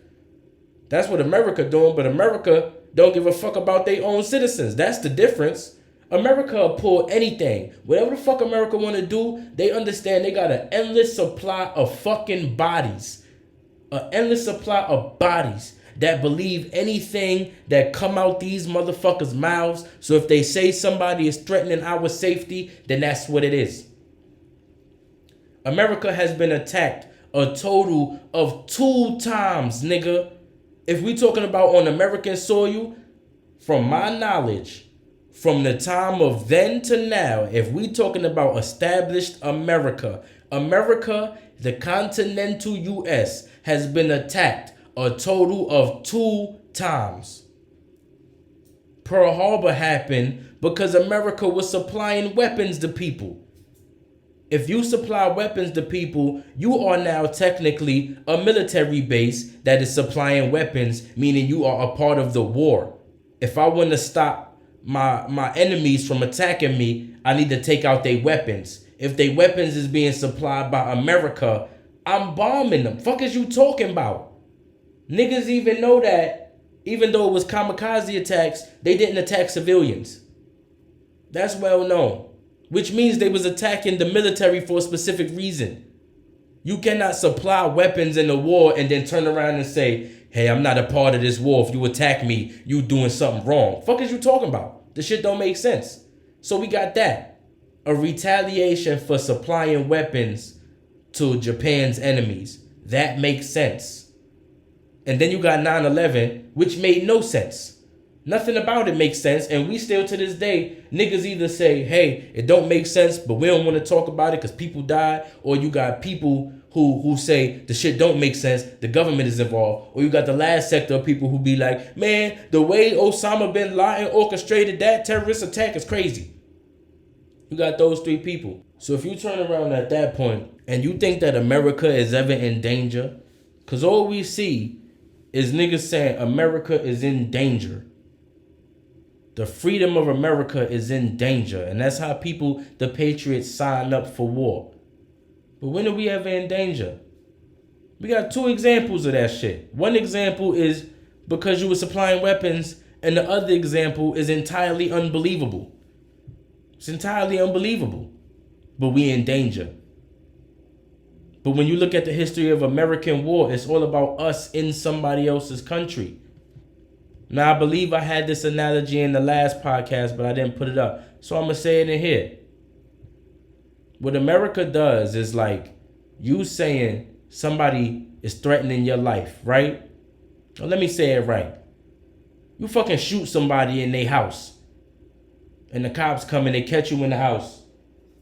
That's what America doing, but America don't give a fuck about their own citizens. That's the difference. America will pull anything. Whatever the fuck America want to do, they understand they got an endless supply of fucking bodies. An endless supply of bodies that believe anything that come out these motherfuckers' mouths. So if they say somebody is threatening our safety, then that's what it is. America has been attacked a total of 2 times, nigga. If we talking about on American soil, from my knowledge, from the time of then to now, if we talking about established America, the continental U.S. has been attacked a total of 2 times. Pearl Harbor happened because America was supplying weapons to people. If you supply weapons to people, you are now technically a military base that is supplying weapons, meaning you are a part of the war. If I want to stop my enemies from attacking me, I need to take out their weapons. If their weapons is being supplied by America, I'm bombing them. Fuck is you talking about? Niggas even know that, even though it was kamikaze attacks, they didn't attack civilians. That's well known. Which means they was attacking the military for a specific reason. You cannot supply weapons in a war and then turn around and say, hey, I'm not a part of this war. If you attack me, you doing something wrong. Fuck is you talking about? This shit don't make sense. So we got that. A retaliation for supplying weapons to Japan's enemies. That makes sense. And then you got 9/11, which made no sense. Nothing about it makes sense. And we still to this day, niggas either say, hey, it don't make sense, but we don't want to talk about it because people died. Or you got people who say the shit don't make sense, the government is involved. Or you got the last sector of people who be like, man, the way Osama bin Laden orchestrated that terrorist attack is crazy. You got those three people. So if you turn around at that point and you think that America is ever in danger, because all we see is niggas saying America is in danger. The freedom of America is in danger. And that's how people, the patriots, sign up for war. But when are we ever in danger? We got two examples of that shit. One example is because you were supplying weapons, and the other example is entirely unbelievable. It's entirely unbelievable. But we in danger. But when you look at the history of American war, it's all about us in somebody else's country. Now, I believe I had this analogy in the last podcast, but I didn't put it up. So I'm going to say it in here. What America does is like you saying somebody is threatening your life, right? Or let me say it right. You fucking shoot somebody in their house. And the cops come and they catch you in the house.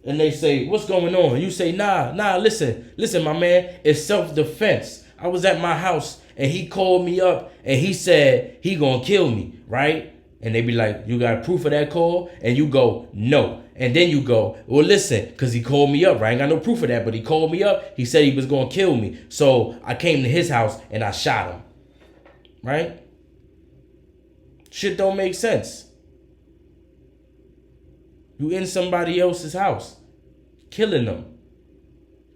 And they say, what's going on? You say, nah, listen, my man, it's self-defense. I was at my house and he called me up and he said he gonna kill me, right? And they be like, you got proof of that call? And you go, no. And then you go, well, listen, because he called me up, right? I ain't got no proof of that, but he called me up. He said he was gonna kill me. So I came to his house and I shot him, right? Shit don't make sense. You in somebody else's house, killing them.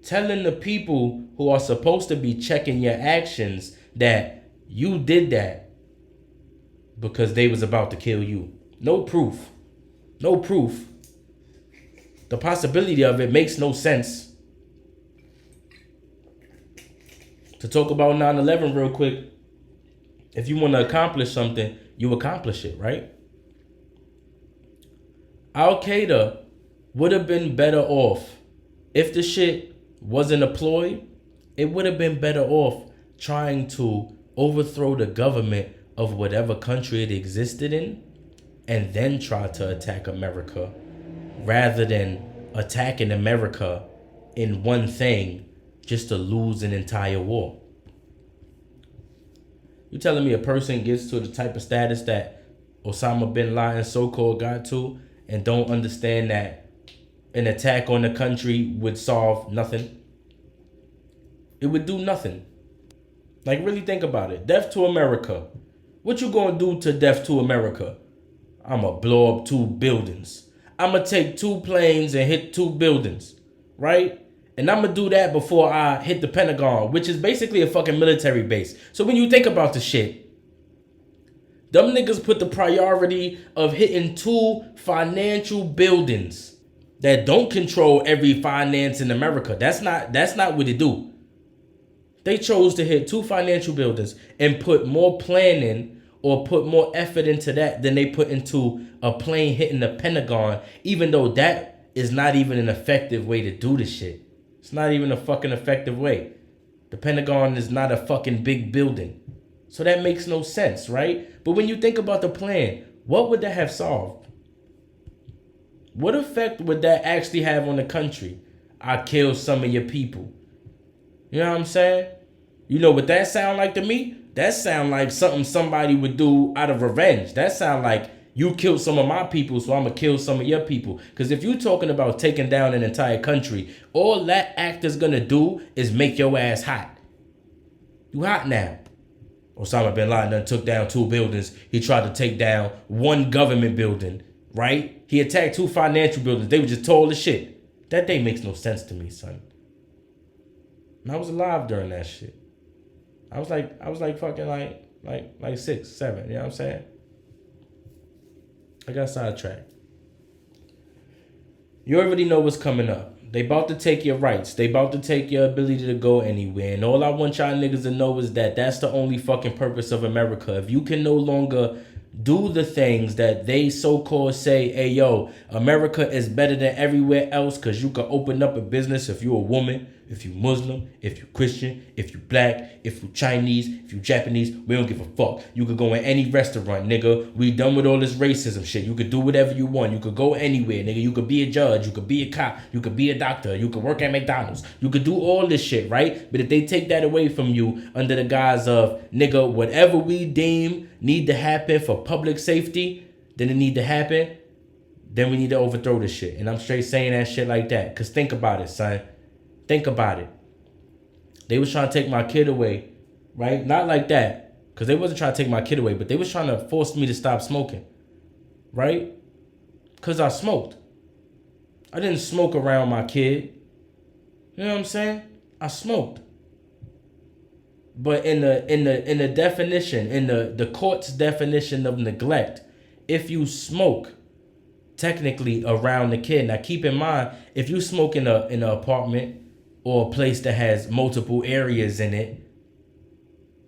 Telling the people who are supposed to be checking your actions that you did that because they was about to kill you. No proof. No proof. The possibility of it makes no sense. To talk about 9/11 real quick, if you want to accomplish something, you accomplish it, right? Al-Qaeda would have been better off if the shit wasn't a ploy. It would have been better off trying to overthrow the government of whatever country it existed in and then try to attack America rather than attacking America in one thing just to lose an entire war. You telling me a person gets to the type of status that Osama bin Laden so-called got to and don't understand that an attack on the country would solve nothing? It would do nothing. Like, really think about it. Death to America. What you gonna do to death to America? I'ma blow up 2 buildings. I'ma take 2 planes and hit 2 buildings, right? And I'ma do that before I hit the Pentagon, which is basically a fucking military base. So when you think about the shit, them niggas put the priority of hitting 2 financial buildings that don't control every finance in America. That's not what they do. They chose to hit 2 financial buildings and put more planning or put more effort into that than they put into a plane hitting the Pentagon, even though that is not even an effective way to do this shit. It's not even a fucking effective way. The Pentagon is not a fucking big building. So that makes no sense, right? But when you think about the plan, what would that have solved? What effect would that actually have on the country? I killed some of your people. You know what I'm saying? You know what that sound like to me? That sound like something somebody would do out of revenge. That sound like you killed some of my people, so I'm going to kill some of your people. Because if you're talking about taking down an entire country, all that act is going to do is make your ass hot. You hot now. Osama bin Laden done took down 2 buildings. He tried to take down 1 government building, right? He attacked 2 financial buildings. They were just tall as shit. That day makes no sense to me, son. And I was alive during that shit. I was like fucking like 6, 7, you know what I'm saying? I got sidetracked. You already know what's coming up. They about to take your rights. They about to take your ability to go anywhere. And all I want y'all niggas to know is that that's the only fucking purpose of America. If you can no longer do the things that they so-called say, hey, yo, America is better than everywhere else because you can open up a business if you're a woman, if you're Muslim, if you're Christian, if you're black, if you're Chinese, if you're Japanese, we don't give a fuck. You could go in any restaurant, nigga. We done with all this racism shit. You could do whatever you want. You could go anywhere, nigga. You could be a judge. You could be a cop. You could be a doctor. You could work at McDonald's. You could do all this shit, right? But if they take that away from you under the guise of, nigga, whatever we deem need to happen for public safety, then it need to happen, then we need to overthrow this shit. And I'm straight saying that shit like that. Because think about it, son. Think about it. They was trying to take my kid away, right? Not like that, because they wasn't trying to take my kid away, but they was trying to force me to stop smoking, right? Because I smoked. I didn't smoke around my kid. You know what I'm saying? I smoked. But in the definition, in the court's definition of neglect, if you smoke technically around the kid, now keep in mind, if you smoke in an apartment or a place that has multiple areas in it,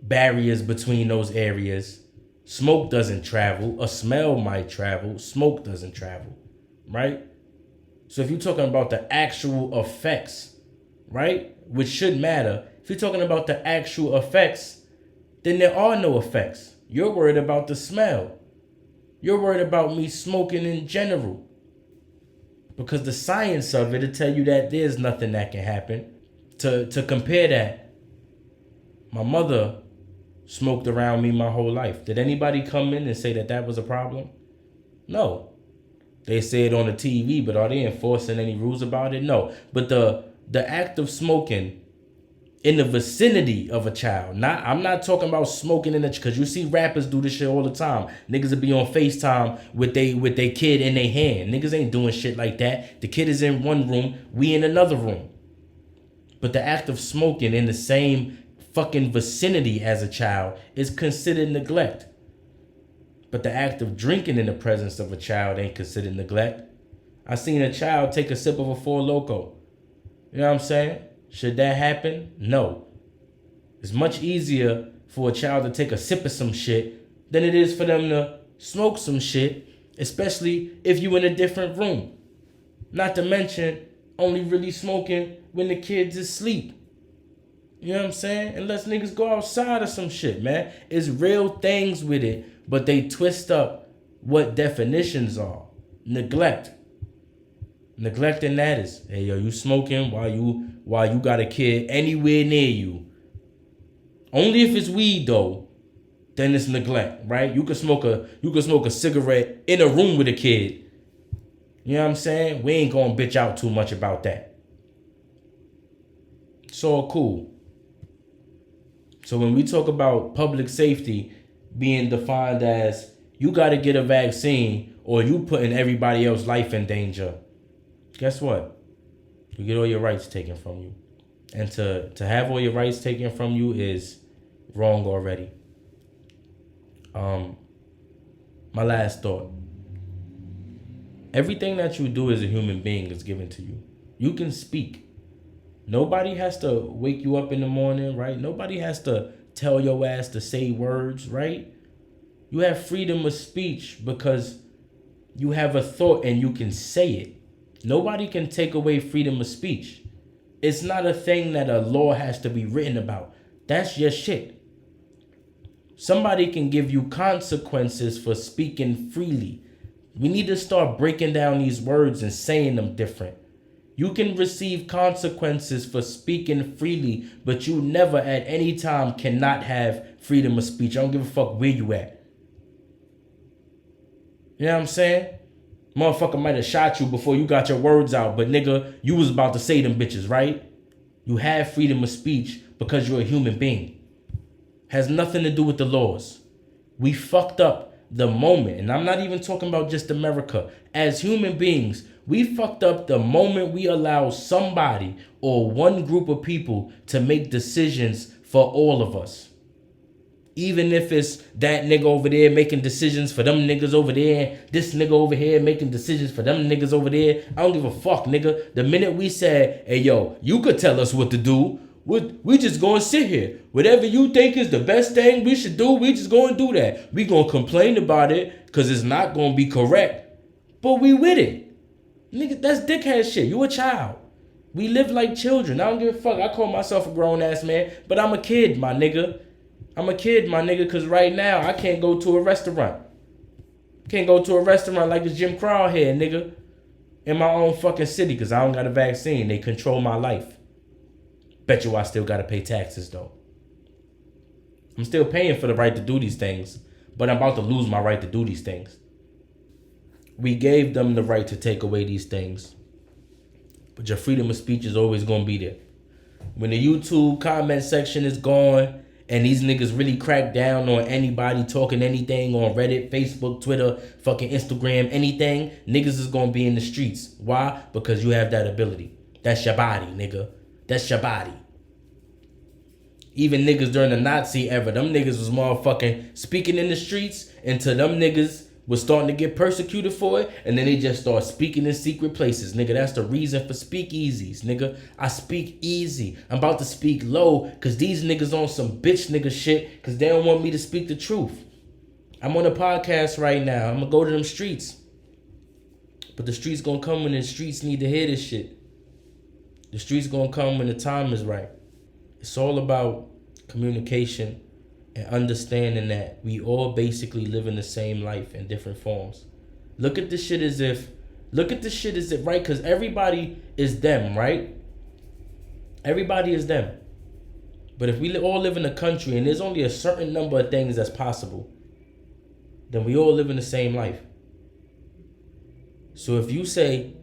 barriers between those areas, smoke doesn't travel. A smell might travel. Smoke doesn't travel, right? So if you're talking about the actual effects, right, which should matter, if you're talking about the actual effects, then there are no effects. You're worried about the smell. You're worried about me smoking in general. Because the science of it will tell you that there's nothing that can happen. To compare that, my mother smoked around me my whole life. Did anybody come in and say that that was a problem? No. They say it on the TV, but are they enforcing any rules about it? No. But the act of smoking in the vicinity of a child. I'm not talking about smoking in the, because you see rappers do this shit all the time. Niggas will be on FaceTime with they kid in their hand. Niggas ain't doing shit like that. The kid is in one room, we in another room. But the act of smoking in the same fucking vicinity as a child is considered neglect. But the act of drinking in the presence of a child ain't considered neglect. I seen a child take a sip of a Four Loko. You know what I'm saying? Should that happen? No. It's much easier for a child to take a sip of some shit than it is for them to smoke some shit, especially if you in a different room. Not to mention only really smoking when the kids is asleep. You know what I'm saying? Unless niggas go outside or some shit, man. It's real things with it, but they twist up what definitions are. Neglect. Neglecting that is, hey yo, you smoking while you got a kid anywhere near you. Only if it's weed though, then it's neglect, right? You can smoke a cigarette in a room with a kid. You know what I'm saying? We ain't gonna bitch out too much about that. It's all cool. So when we talk about public safety being defined as you gotta get a vaccine or you putting everybody else's life in danger, guess what? You get all your rights taken from you. And to have all your rights taken from you is wrong already. My last thought. Everything that you do as a human being is given to you. You can speak. Nobody has to wake you up in the morning, right? Nobody has to tell your ass to say words, right? You have freedom of speech because you have a thought and you can say it. Nobody can take away freedom of speech. It's not a thing that a law has to be written about. That's your shit. Somebody can give you consequences for speaking freely. We need to start breaking down these words and saying them different. You can receive consequences for speaking freely, but you never at any time cannot have freedom of speech. I don't give a fuck where you at. You know what I'm saying? Motherfucker might have shot you before you got your words out, but nigga, you was about to say them bitches, right? You have freedom of speech because you're a human being. Has nothing to do with the laws. We fucked up the moment, and I'm not even talking about just America. As human beings, we fucked up the moment we allow somebody or one group of people to make decisions for all of us. Even if it's that nigga over there making decisions for them niggas over there, this nigga over here making decisions for them niggas over there. I don't give a fuck, nigga. The minute we said, hey, yo, you could tell us what to do, we just gonna sit here. Whatever you think is the best thing we should do, we just gonna do that. We gonna complain about it because it's not gonna be correct. But we with it. Nigga, that's dickhead shit. You a child. We live like children. I don't give a fuck. I call myself a grown-ass man, but I'm a kid, my nigga. I'm a kid, my nigga, because right now I can't go to a restaurant. Can't go to a restaurant like it's Jim Crow here, nigga. In my own fucking city because I don't got a vaccine. They control my life. Bet you I still got to pay taxes, though. I'm still paying for the right to do these things, but I'm about to lose my right to do these things. We gave them the right to take away these things, but your freedom of speech is always going to be there. When the YouTube comment section is gone and these niggas really crack down on anybody talking anything on Reddit, Facebook, Twitter, fucking Instagram, anything, niggas is going to be in the streets. Why? Because you have that ability. That's your body, nigga. That's your body. Even niggas during the Nazi era, them niggas was motherfucking speaking in the streets until them niggas was starting to get persecuted for it, and then they just start speaking in secret places. Nigga, that's the reason for speakeasies, nigga. I speak easy. I'm about to speak low because these niggas on some bitch nigga shit because they don't want me to speak the truth. I'm on a podcast right now. I'm going to go to them streets. But the streets going to come when the streets need to hear this shit. The streets going to come when the time is right. It's all about communication and understanding that we all basically live in the same life in different forms. Look at this shit as if, right? Because everybody is them, right? Everybody is them. But if we all live in a country and there's only a certain number of things that's possible, then we all live in the same life. So if you say,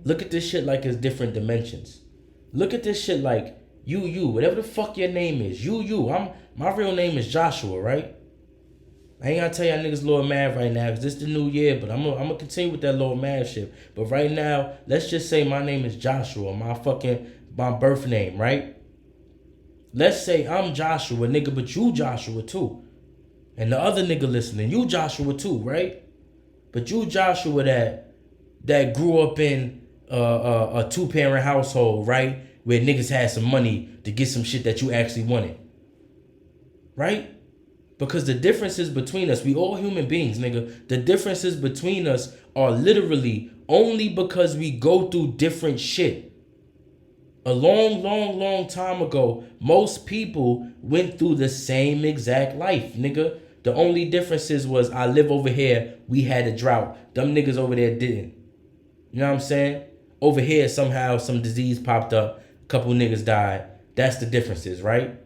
look at this shit like it's different dimensions. Look at this shit like you, whatever the fuck your name is. My real name is Joshua, right? I ain't gonna tell y'all niggas Lord Mav right now because this the new year, but I'm gonna continue with that Lord Mav shit. But right now, let's just say my name is Joshua, my birth name, right? Let's say I'm Joshua, nigga, but you Joshua too. And the other nigga listening, you Joshua too, right? But you Joshua that grew up in a two-parent household, right? Where niggas had some money to get some shit that you actually wanted. Right? Because the differences between us, we all human beings, nigga. The differences between us are literally only because we go through different shit. A long time ago, most people went through the same exact life, nigga. The only differences was I live over here, we had a drought. Them niggas over there didn't. You know what I'm saying? Over here, somehow, some disease popped up. A couple niggas died. That's the differences, right?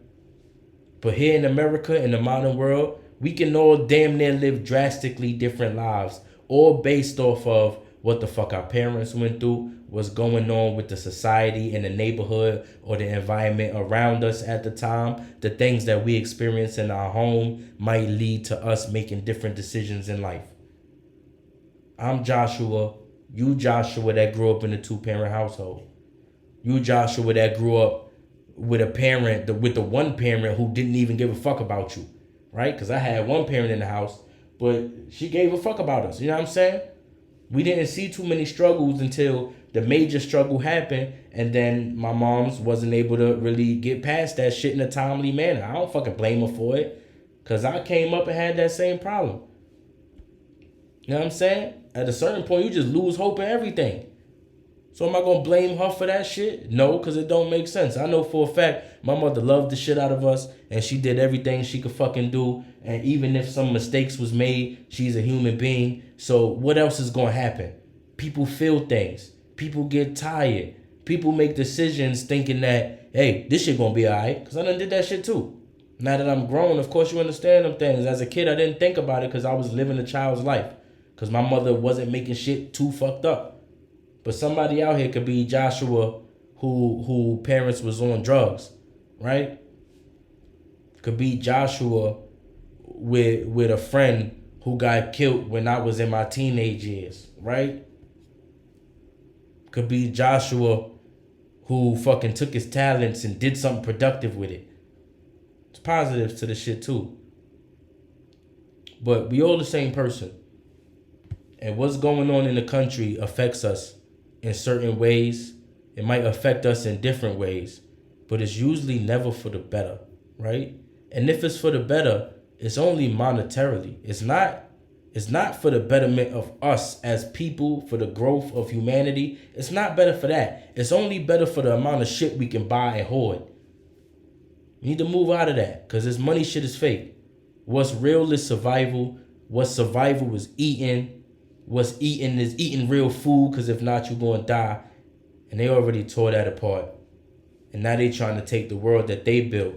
But here in America, in the modern world, we can all damn near live drastically different lives. All based off of what the fuck our parents went through, what's going on with the society and the neighborhood or the environment around us at the time. The things that we experience in our home might lead to us making different decisions in life. I'm Joshua. You Joshua that grew up in a two-parent household. You Joshua that grew up with a parent, with the one parent who didn't even give a fuck about you, right? Because I had one parent in the house, but she gave a fuck about us. You know what I'm saying? We didn't see too many struggles until the major struggle happened, and then my mom's wasn't able to really get past that shit in a timely manner. I don't fucking blame her for it, because I came up and had that same problem. You know what I'm saying? At a certain point, you just lose hope in everything. So am I going to blame her for that shit? No, because it don't make sense. I know for a fact my mother loved the shit out of us, and she did everything she could fucking do. And even if some mistakes was made, she's a human being. So what else is going to happen? People feel things. People get tired. People make decisions thinking that, hey, this shit going to be all right. Because I done did that shit too. Now that I'm grown, of course you understand them things. As a kid, I didn't think about it because I was living a child's life. Because my mother wasn't making shit too fucked up. But somebody out here could be Joshua who parents was on drugs, right? Could be Joshua with a friend who got killed when I was in my teenage years, right? Could be Joshua who fucking took his talents and did something productive with it. It's positives to the shit too. But we all the same person. And what's going on in the country affects us in certain ways. It might affect us in different ways, but it's usually never for the better, right? And if it's for the better, it's only monetarily. It's not for the betterment of us as people, for the growth of humanity. It's not better for that. It's only better for the amount of shit we can buy and hoard. We need to move out of that, because this money shit is fake. What's real is survival. What's survival is eating. What's eating is eating real food, because if not, you're going to die. And they already tore that apart. And now they trying to take the world that they built.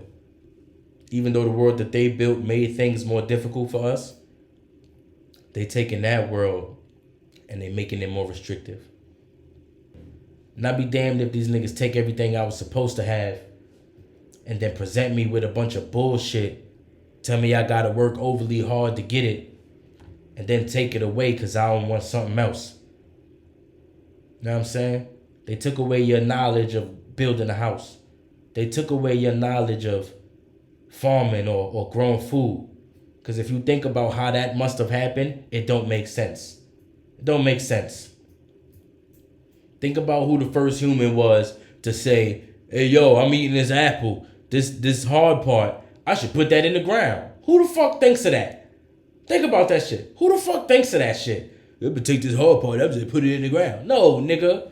Even though the world that they built made things more difficult for us, they taking that world and they making it more restrictive. And I'd be damned if these niggas take everything I was supposed to have and then present me with a bunch of bullshit. Tell me I gotta work overly hard to get it, and then take it away because I don't want something else. You know what I'm saying? They took away your knowledge of building a house. They took away your knowledge of farming or growing food. Because if you think about how that must have happened, it don't make sense. It don't make sense. Think about who the first human was to say, hey, yo, I'm eating this apple. This hard part, I should put that in the ground. Who the fuck thinks of that? Think about that shit. Who the fuck thinks of that shit? Let me take this hard part, I'm just put it in the ground. No, nigga.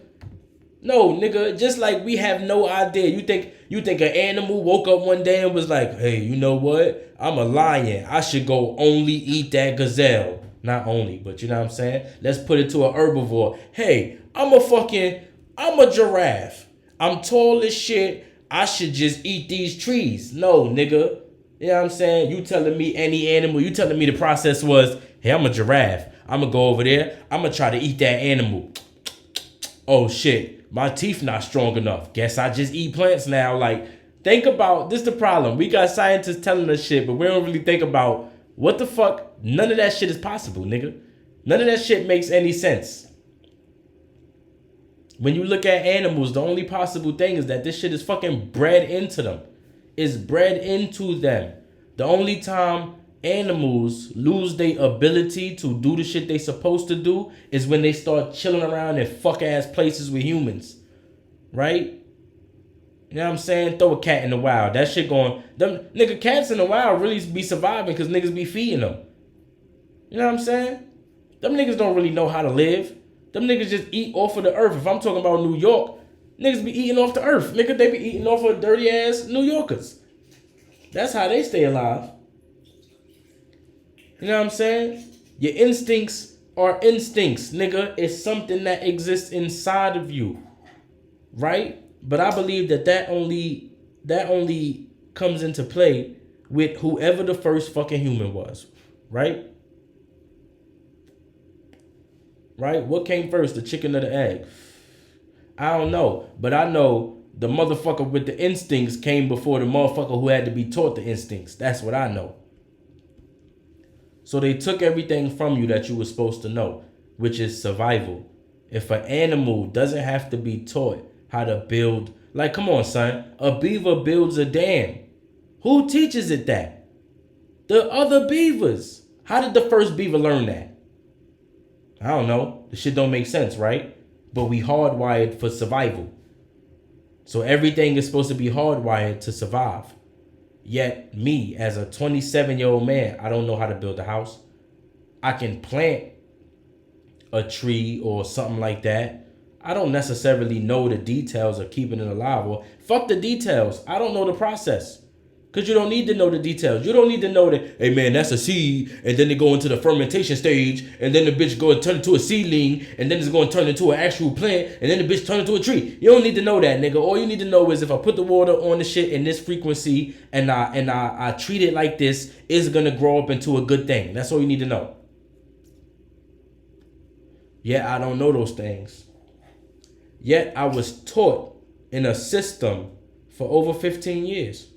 No, nigga. Just like we have no idea. You think an animal woke up one day and was like, hey, you know what? I'm a lion. I should go only eat that gazelle. Not only, but you know what I'm saying? Let's put it to an herbivore. Hey, I'm a giraffe. I'm tall as shit. I should just eat these trees. No, nigga. You know what I'm saying? You telling me any animal, you telling me the process was, hey, I'm a giraffe. I'm going to go over there. I'm going to try to eat that animal. Oh, shit. My teeth not strong enough. Guess I just eat plants now. Like, think about, this the problem. We got scientists telling us shit, but we don't really think about what the fuck. None of that shit is possible, nigga. None of that shit makes any sense. When you look at animals, the only possible thing is that this shit is fucking bred into them. It's bred into them. The only time animals lose their ability to do the shit they supposed to do is when they start chilling around in fuck ass places with humans. Right? You know what I'm saying? Throw a cat in the wild. That shit going, them nigga cats in the wild really be surviving because niggas be feeding them. You know what I'm saying? Them niggas don't really know how to live. Them niggas just eat off of the earth. If I'm talking about New York, niggas be eating off the earth. Nigga, they be eating off of dirty ass New Yorkers. That's how they stay alive. You know what I'm saying? Your instincts are instincts, nigga. It's something that exists inside of you. Right? But I believe that only comes into play with whoever the first fucking human was. Right? Right? What came first, the chicken or the egg? I don't know. But I know the motherfucker with the instincts came before the motherfucker who had to be taught the instincts. That's what I know. So they took everything from you that you were supposed to know, which is survival. If an animal doesn't have to be taught how to build, like, come on, son. A beaver builds a dam. Who teaches it that? The other beavers. How did the first beaver learn that? I don't know. The shit don't make sense, right? But we hardwired for survival. So everything is supposed to be hardwired to survive. Yet me, as a 27-year-old man, I don't know how to build a house. I can plant a tree or something like that. I don't necessarily know the details of keeping it alive. Or fuck the details. I don't know the process. Because you don't need to know the details. You don't need to know that, hey man, that's a seed, and then they go into the fermentation stage, and then the bitch go and turn into a seedling, and then it's going to turn into an actual plant, and then the bitch turn into a tree. You don't need to know that, nigga. All you need to know is if I put the water on the shit in this frequency, and I treat it like this, it's going to grow up into a good thing. That's all you need to know. Yeah, I don't know those things. Yet I was taught in a system for over 15 years.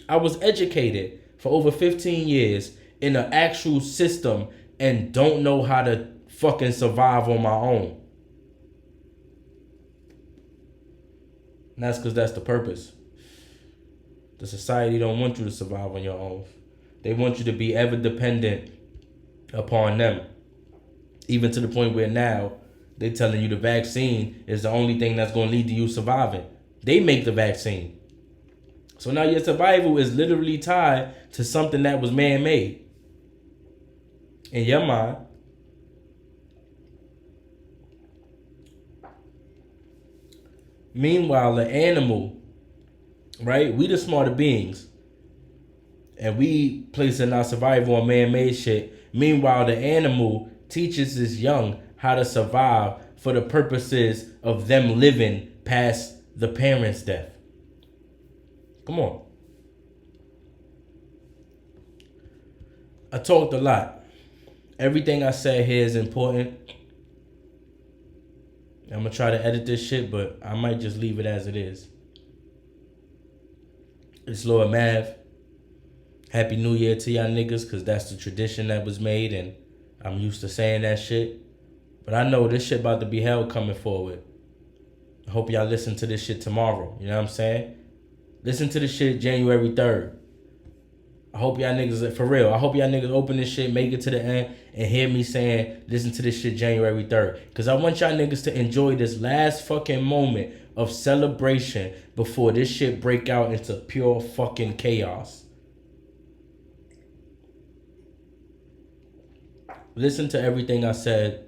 I was educated for over 15 years in an actual system and don't know how to fucking survive on my own. And that's because that's the purpose. The society don't want you to survive on your own. They want you to be ever dependent upon them. Even to the point where now they're telling you the vaccine is the only thing that's going to lead to you surviving. They make the vaccine. So now your survival is literally tied to something that was man-made. In your mind. Meanwhile, the animal, right? We the smarter beings. And we placing our survival on man-made shit. Meanwhile, the animal teaches its young how to survive for the purposes of them living past the parents' death. Come on. I talked a lot. Everything I said here is important. I'm going to try to edit this shit, but I might just leave it as it is. It's Lord Mav. Happy New Year to y'all niggas, because that's the tradition that was made, and I'm used to saying that shit. But I know this shit about to be hell coming forward. I hope y'all listen to this shit tomorrow. You know what I'm saying? Listen to this shit January 3rd. I hope y'all niggas, for real, I hope y'all niggas open this shit, make it to the end, and hear me saying, listen to this shit January 3rd. Because I want y'all niggas to enjoy this last fucking moment of celebration before this shit break out into pure fucking chaos. Listen to everything I said.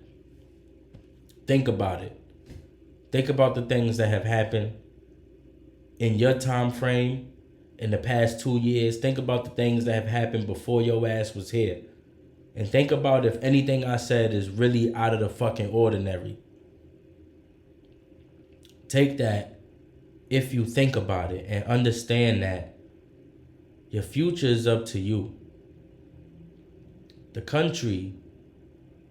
Think about it. Think about the things that have happened in your time frame in the past 2 years. Think about the things that have happened before your ass was here. And think about if anything I said is really out of the fucking ordinary. Take that if you think about it and understand that your future is up to you. The country,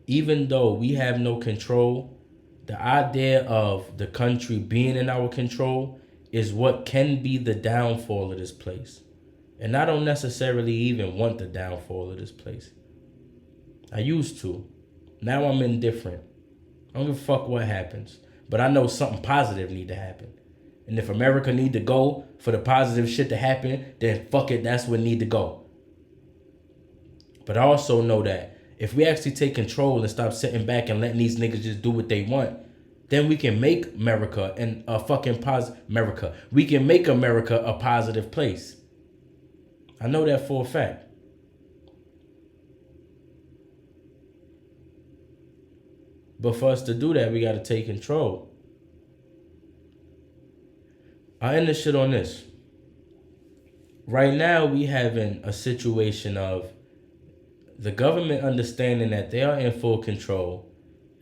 even though we have no control, the idea of the country being in our control is what can be the downfall of this place. And I don't necessarily even want the downfall of this place. I used to. Now I'm indifferent. I don't give a fuck what happens. But I know something positive need to happen. And if America need to go for the positive shit to happen, then fuck it, that's what need to go. But I also know that if we actually take control and stop sitting back and letting these niggas just do what they want, then we can make America and a fucking America. We can make America a positive place. I know that for a fact. But for us to do that, we got to take control. I end this shit on this. Right now, we having a situation of the government understanding that they are in full control,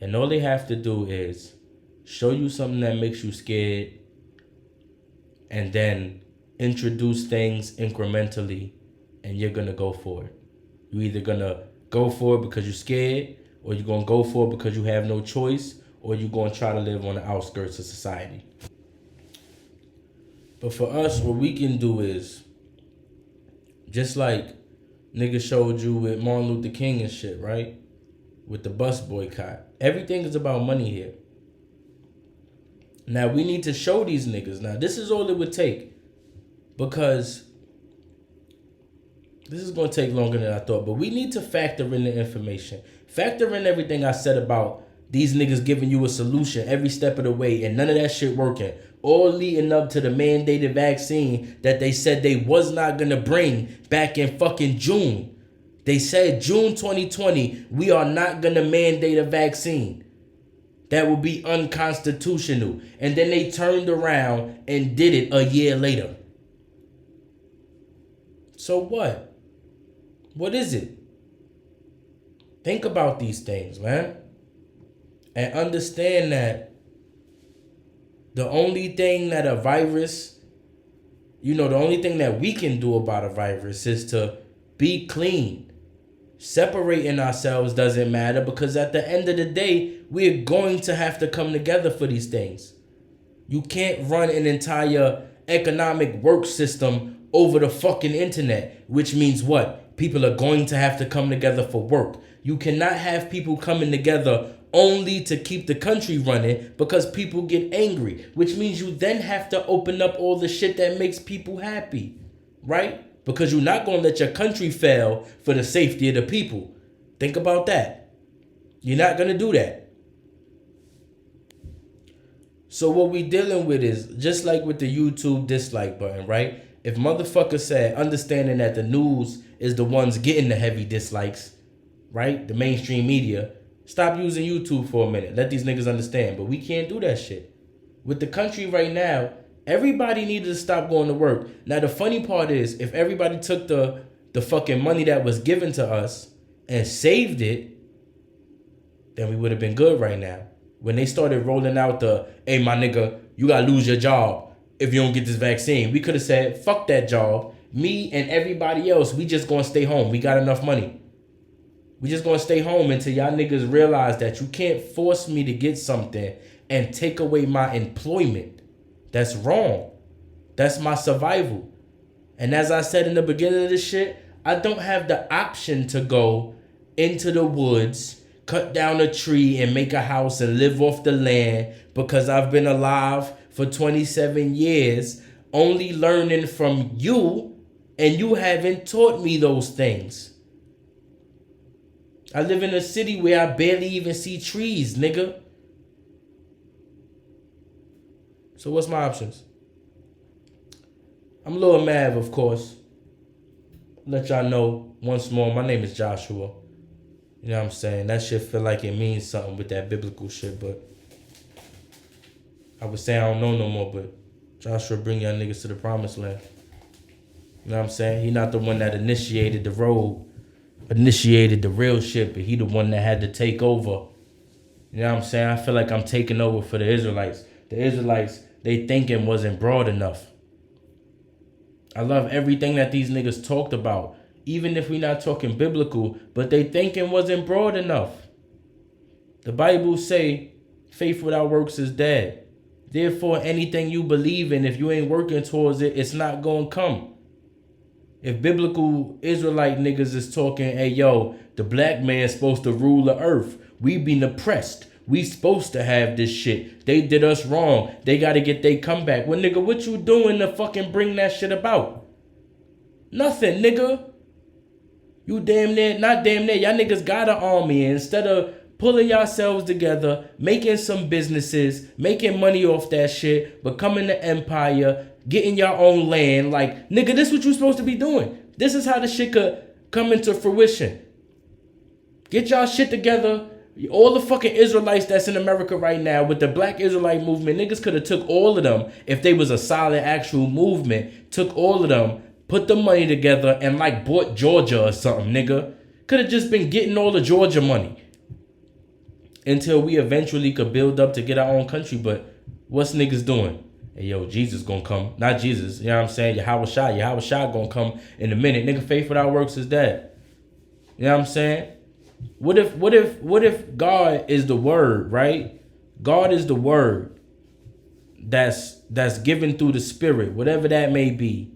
and all they have to do is show you something that makes you scared, and then introduce things incrementally, and you're gonna go for it. You're either gonna go for it because you're scared, or you're gonna go for it because you have no choice, or you're gonna try to live on the outskirts of society. But for us, what we can do is, just like niggas showed you with Martin Luther King and shit, right? With the bus boycott. Everything is about money here. Now, we need to show these niggas. Now, this is all it would take. Because this is going to take longer than I thought. But we need to factor in the information. Factor in everything I said about these niggas giving you a solution every step of the way. And none of that shit working. All leading up to the mandated vaccine that they said they was not going to bring back in fucking June. They said June 2020, we are not going to mandate a vaccine. That would be unconstitutional. And then they turned around and did it a year later. So what? What is it? Think about these things, man. And understand that the only thing that a virus, the only thing that we can do about a virus is to be clean. Separating ourselves doesn't matter because at the end of the day, we're going to have to come together for these things. You can't run an entire economic work system over the fucking internet, which means what? People are going to have to come together for work. You cannot have people coming together only to keep the country running because people get angry, which means you then have to open up all the shit that makes people happy, right? Because you're not going to let your country fail for the safety of the people. Think about that. You're not going to do that. So what we dealing with is, just like with the YouTube dislike button, right? If motherfuckers said, understanding that the news is the ones getting the heavy dislikes, right? The mainstream media, stop using YouTube for a minute. Let these niggas understand. But we can't do that shit. With the country right now, everybody needed to stop going to work. Now, the funny part is, if everybody took the fucking money that was given to us and saved it, then we would have been good right now. When they started rolling out hey, my nigga, you gotta lose your job if you don't get this vaccine, we could have said, fuck that job. Me and everybody else, we just gonna stay home. We got enough money. We just gonna stay home until y'all niggas realize that you can't force me to get something and take away my employment. That's wrong. That's my survival. And as I said in the beginning of this shit, I don't have the option to go into the woods, cut down a tree and make a house and live off the land because I've been alive for 27 years only learning from you and you haven't taught me those things. I live in a city where I barely even see trees, nigga. So what's my options? I'm Lil Mav, of course. Let y'all know once more, my name is Joshua. You know what I'm saying? That shit feel like it means something with that biblical shit, but I would say I don't know no more, but Joshua bring y'all niggas to the promised land. You know what I'm saying? He not the one that initiated the road, initiated the real shit, but he the one that had to take over. You know what I'm saying? I feel like I'm taking over for the Israelites. The Israelites, they thinking wasn't broad enough. I love everything that these niggas talked about, even if we're not talking biblical, but they thinking wasn't broad enough. The Bible say, faith without works is dead. Therefore, anything you believe in, if you ain't working towards it, it's not gonna come. If biblical Israelite niggas is talking, hey, yo, the black man's supposed to rule the earth. We been oppressed. We supposed to have this shit. They did us wrong. They got to get their comeback. Well, nigga, what you doing to fucking bring that shit about? Nothing, nigga. You damn near, not damn near. Y'all niggas got an army. Instead of pulling yourselves together, making some businesses, making money off that shit, becoming the empire, getting your own land. Like, nigga, this what you supposed to be doing. This is how the shit could come into fruition. Get y'all shit together. All the fucking Israelites that's in America right now with the black Israelite movement, niggas could have took all of them if they was a solid actual movement, took all of them, put the money together and like bought Georgia or something, nigga. Could have just been getting all the Georgia money until we eventually could build up to get our own country. But what's niggas doing? Hey, yo, Jesus gonna come. Not Jesus, you know what I'm saying? Yahweh Shai gonna come in a minute. Nigga, faith without works is dead. You know what I'm saying? What if God is the word, right? God is the word that's given through the spirit, whatever that may be.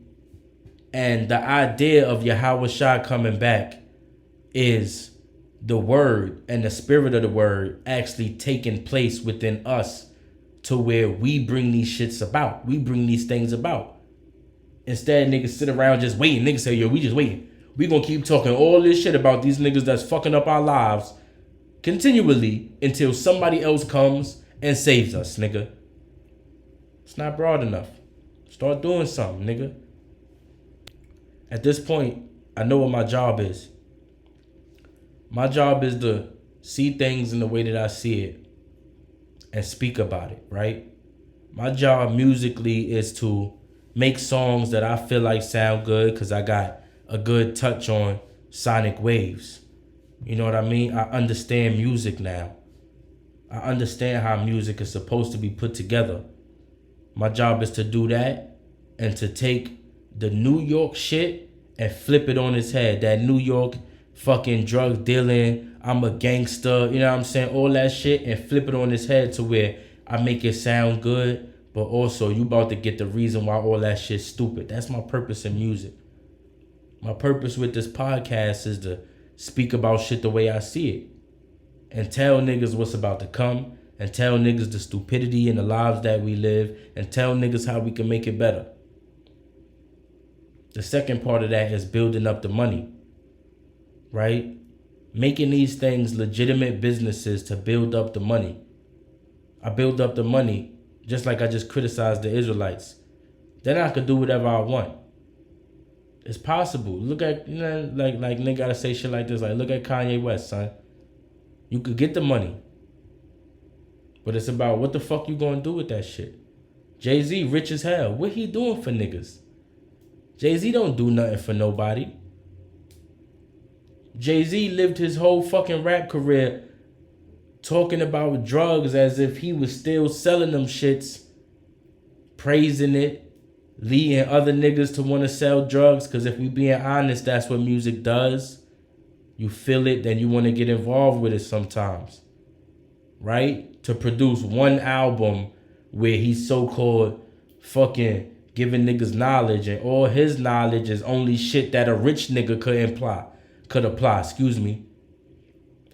And the idea of Yahweh Shai coming back is the word and the spirit of the word actually taking place within us to where we bring these shits about. We bring these things about. Instead, niggas sit around just waiting. Niggas say, yo, we just waiting. We gonna keep talking all this shit about these niggas that's fucking up our lives continually until somebody else comes and saves us, nigga. It's not broad enough. Start doing something, nigga. At this point, I know what my job is. My job is to see things in the way that I see it and speak about it, right? My job musically is to make songs that I feel like sound good because I got a good touch on sonic waves. You know what I mean? I understand music now. I understand how music is supposed to be put together. My job is to do that and to take the New York shit and flip it on its head. That New York fucking drug dealing, I'm a gangster, you know what I'm saying? All that shit, and flip it on its head to where I make it sound good, but also you about to get the reason why all that shit's stupid. That's my purpose in music. My purpose with this podcast is to speak about shit the way I see it. And tell niggas what's about to come. And tell niggas the stupidity in the lives that we live. And tell niggas how we can make it better. The second part of that is building up the money. Right? Making these things legitimate businesses to build up the money. I build up the money just like I just criticized the Israelites. Then I could do whatever I want. It's possible. Look at, like nigga gotta say shit like this. Like, look at Kanye West, son. You could get the money. But it's about what the fuck you gonna do with that shit. Jay-Z rich as hell. What he doing for niggas? Jay-Z don't do nothing for nobody. Jay-Z lived his whole fucking rap career talking about drugs as if he was still selling them shits, praising it, leading other niggas to want to sell drugs. Because if we being honest, that's what music does. You feel it, then you want to get involved with it sometimes. Right? To produce one album where he's so-called fucking giving niggas knowledge, and all his knowledge is only shit that a rich nigga could apply.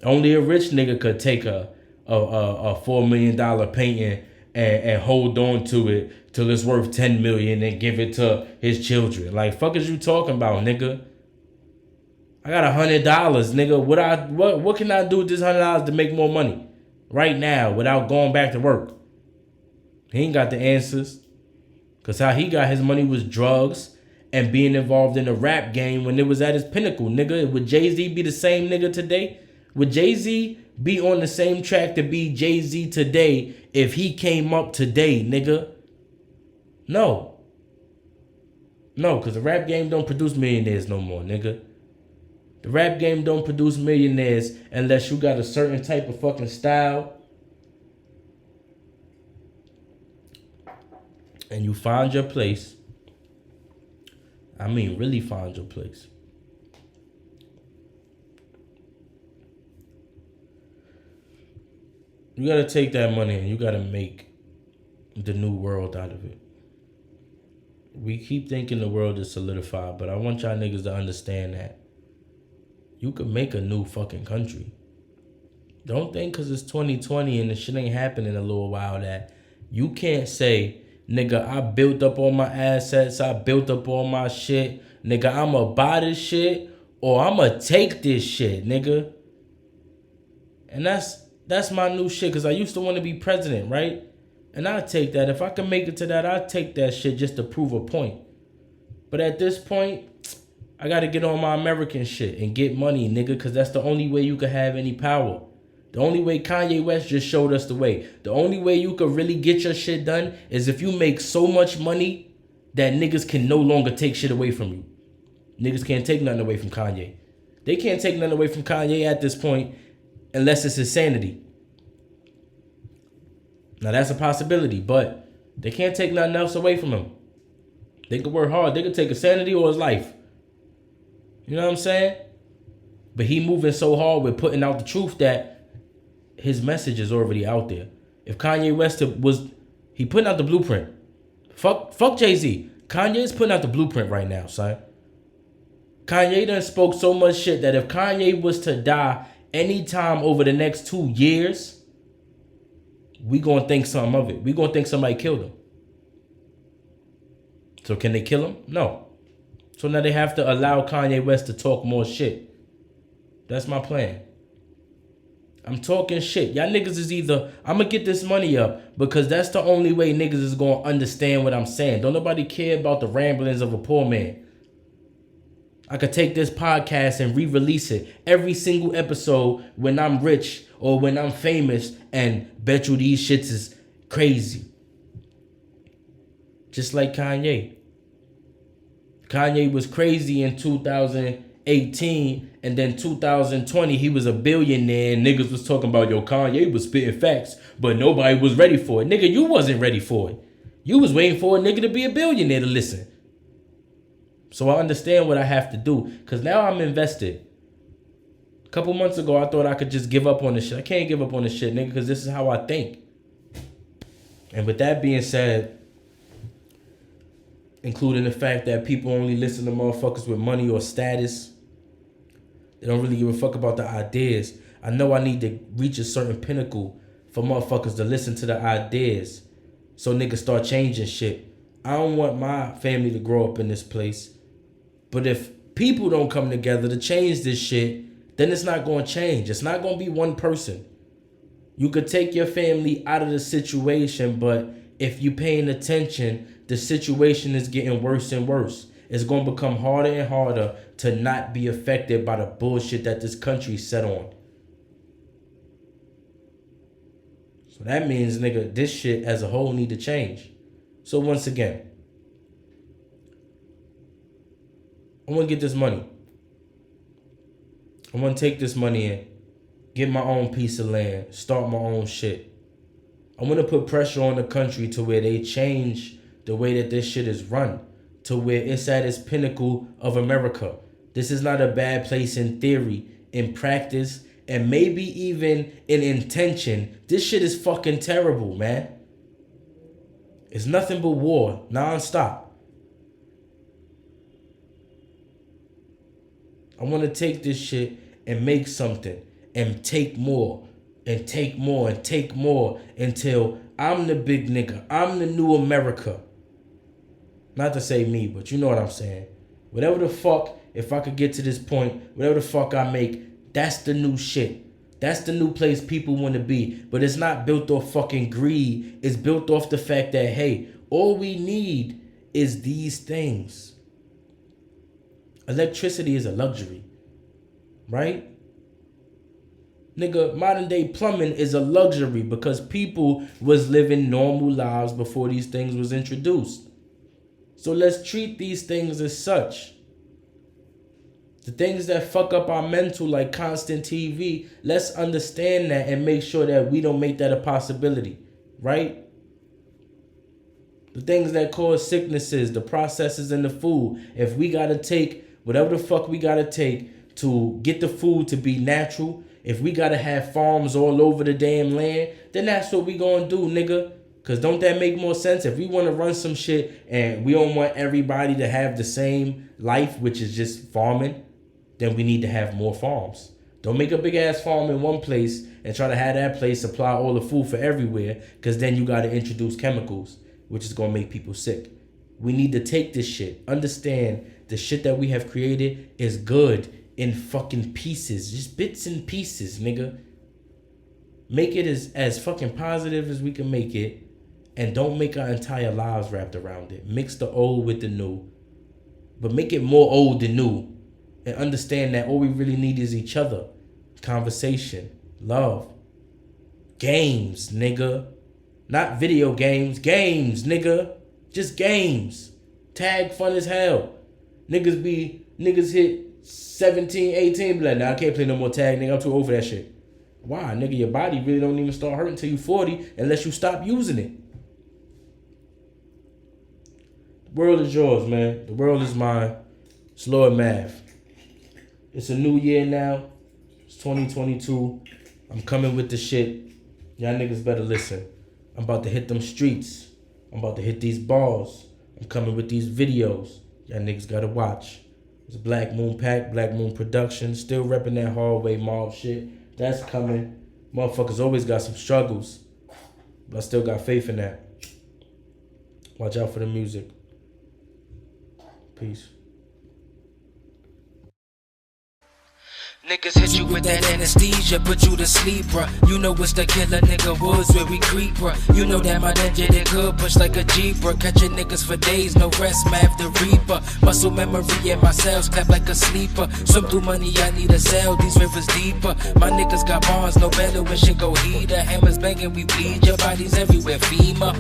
Only a rich nigga could take a $4 million painting and hold on to it till it's worth $10 million and give it to his children. Like, fuck is you talking about, nigga? I got $100, nigga. What can I do with this $100 to make more money right now without going back to work? He ain't got the answers. Cause how he got his money was drugs and being involved in the rap game when it was at its pinnacle, nigga. Would Jay-Z be the same nigga today? Would Jay-Z be on the same track to be Jay-Z today if he came up today, nigga? No. No, because the rap game don't produce millionaires no more, nigga. The rap game don't produce millionaires unless you got a certain type of fucking style. And you find your place. I mean, really find your place. You gotta take that money and you gotta make the new world out of it. We keep thinking the world is solidified, but I want y'all niggas to understand that you could make a new fucking country. Don't think because it's 2020 and the shit ain't happening in a little while that you can't say, nigga, I built up all my assets, I built up all my shit, nigga, I'ma buy this shit or I'ma take this shit, nigga. And that's my new shit, because I used to want to be president, right? And I'd take that. If I can make it to that, I'd take that shit just to prove a point. But at this point, I got to get on my American shit and get money, nigga, because that's the only way you can have any power. The only way Kanye West just showed us the way. The only way you could really get your shit done is if you make so much money that niggas can no longer take shit away from you. Niggas can't take nothing away from Kanye. They can't take nothing away from Kanye at this point unless it's insanity. Now that's a possibility, but they can't take nothing else away from him. They could work hard. They could take insanity or his life. You know what I'm saying? But he moving so hard with putting out the truth that his message is already out there. If Kanye West he putting out the blueprint. Fuck Jay-Z. Kanye's putting out the blueprint right now, son. Kanye done spoke so much shit that if Kanye was to die anytime over the next 2 years, we gonna think something of it. We gonna think somebody killed him. So can they kill him? No. So now they have to allow Kanye West to talk more shit. That's my plan. I'm talking shit. Y'all niggas is either, I'm gonna get this money up because that's the only way niggas is gonna understand what I'm saying. Don't nobody care about the ramblings of a poor man. I could take this podcast and re-release it every single episode when I'm rich or when I'm famous and bet you these shits is crazy. Just like Kanye. Kanye was crazy in 2018 and then 2020 he was a billionaire and niggas was talking about, yo, Kanye was spitting facts, but nobody was ready for it. Nigga, you wasn't ready for it. You was waiting for a nigga to be a billionaire to listen. So I understand what I have to do because now I'm invested. A couple months ago, I thought I could just give up on this shit. I can't give up on this shit, nigga, because this is how I think. And with that being said, including the fact that people only listen to motherfuckers with money or status, they don't really give a fuck about the ideas. I know I need to reach a certain pinnacle for motherfuckers to listen to the ideas so niggas start changing shit. I don't want my family to grow up in this place. But if people don't come together to change this shit, then it's not going to change. It's not going to be one person. You could take your family out of the situation, but if you're paying attention, the situation is getting worse and worse. It's going to become harder and harder to not be affected by the bullshit that this country's set on. So that means, nigga, this shit as a whole need to change. So once again, I want to get this money. I want to take this money in, get my own piece of land, start my own shit. I want to put pressure on the country to where they change the way that this shit is run, to where it's at its pinnacle of America. This is not a bad place in theory, in practice, and maybe even in intention. This shit is fucking terrible, man. It's nothing but war, non-stop. I want to take this shit and make something and take more and take more and take more until I'm the big nigga. I'm the new America. Not to say me, but you know what I'm saying. Whatever the fuck, if I could get to this point, whatever the fuck I make, that's the new shit. That's the new place people want to be. But it's not built off fucking greed. It's built off the fact that, hey, all we need is these things. Electricity is a luxury, right? Nigga, modern day plumbing is a luxury because people was living normal lives before these things was introduced. So let's treat these things as such. The things that fuck up our mental, like constant TV, let's understand that and make sure that we don't make that a possibility, right? The things that cause sicknesses, the processes in the food, if we gotta take whatever the fuck we gotta take to get the food to be natural, if we gotta have farms all over the damn land, then that's what we gonna do, nigga. Cause don't that make more sense? If we wanna run some shit and we don't want everybody to have the same life, which is just farming, then we need to have more farms. Don't make a big ass farm in one place and try to have that place supply all the food for everywhere, cause then you gotta introduce chemicals, which is gonna make people sick. We need to take this shit, understand the shit that we have created is good in fucking pieces, just bits and pieces, nigga. Make it as fucking positive as we can make it, and don't make our entire lives wrapped around it. Mix the old with the new, but make it more old than new, and understand that all we really need is each other, conversation, love, games, nigga. Not video games, games, nigga. Just games. Tag fun as hell. Niggas hit 17, 18, be like, nah, I can't play no more tag, nigga. I'm too old for that shit. Why, nigga? Your body really don't even start hurting until you 40 unless you stop using it. The world is yours, man. The world is mine. It's Lord Mav. It's a new year now. It's 2022. I'm coming with the shit. Y'all niggas better listen. I'm about to hit them streets. I'm about to hit these bars. I'm coming with these videos. Y'all niggas gotta watch. It's Black Moon Pack, Black Moon Production. Still repping that hallway mob shit. That's coming. Motherfuckers always got some struggles. But I still got faith in that. Watch out for the music. Peace. Niggas hit you with that anesthesia, put you to sleep, bruh. You know it's the killer nigga woods where we creep, bruh. You know that my danger they good, push like a Jeep, bruh. Catching niggas for days, no rest, Mav the Reaper. Muscle memory in my cells, clap like a sleeper. Swim through money, I need a sail, these rivers deeper. My niggas got bars, no better when shit go heater. Hammers banging, we bleed, your bodies everywhere, FEMA.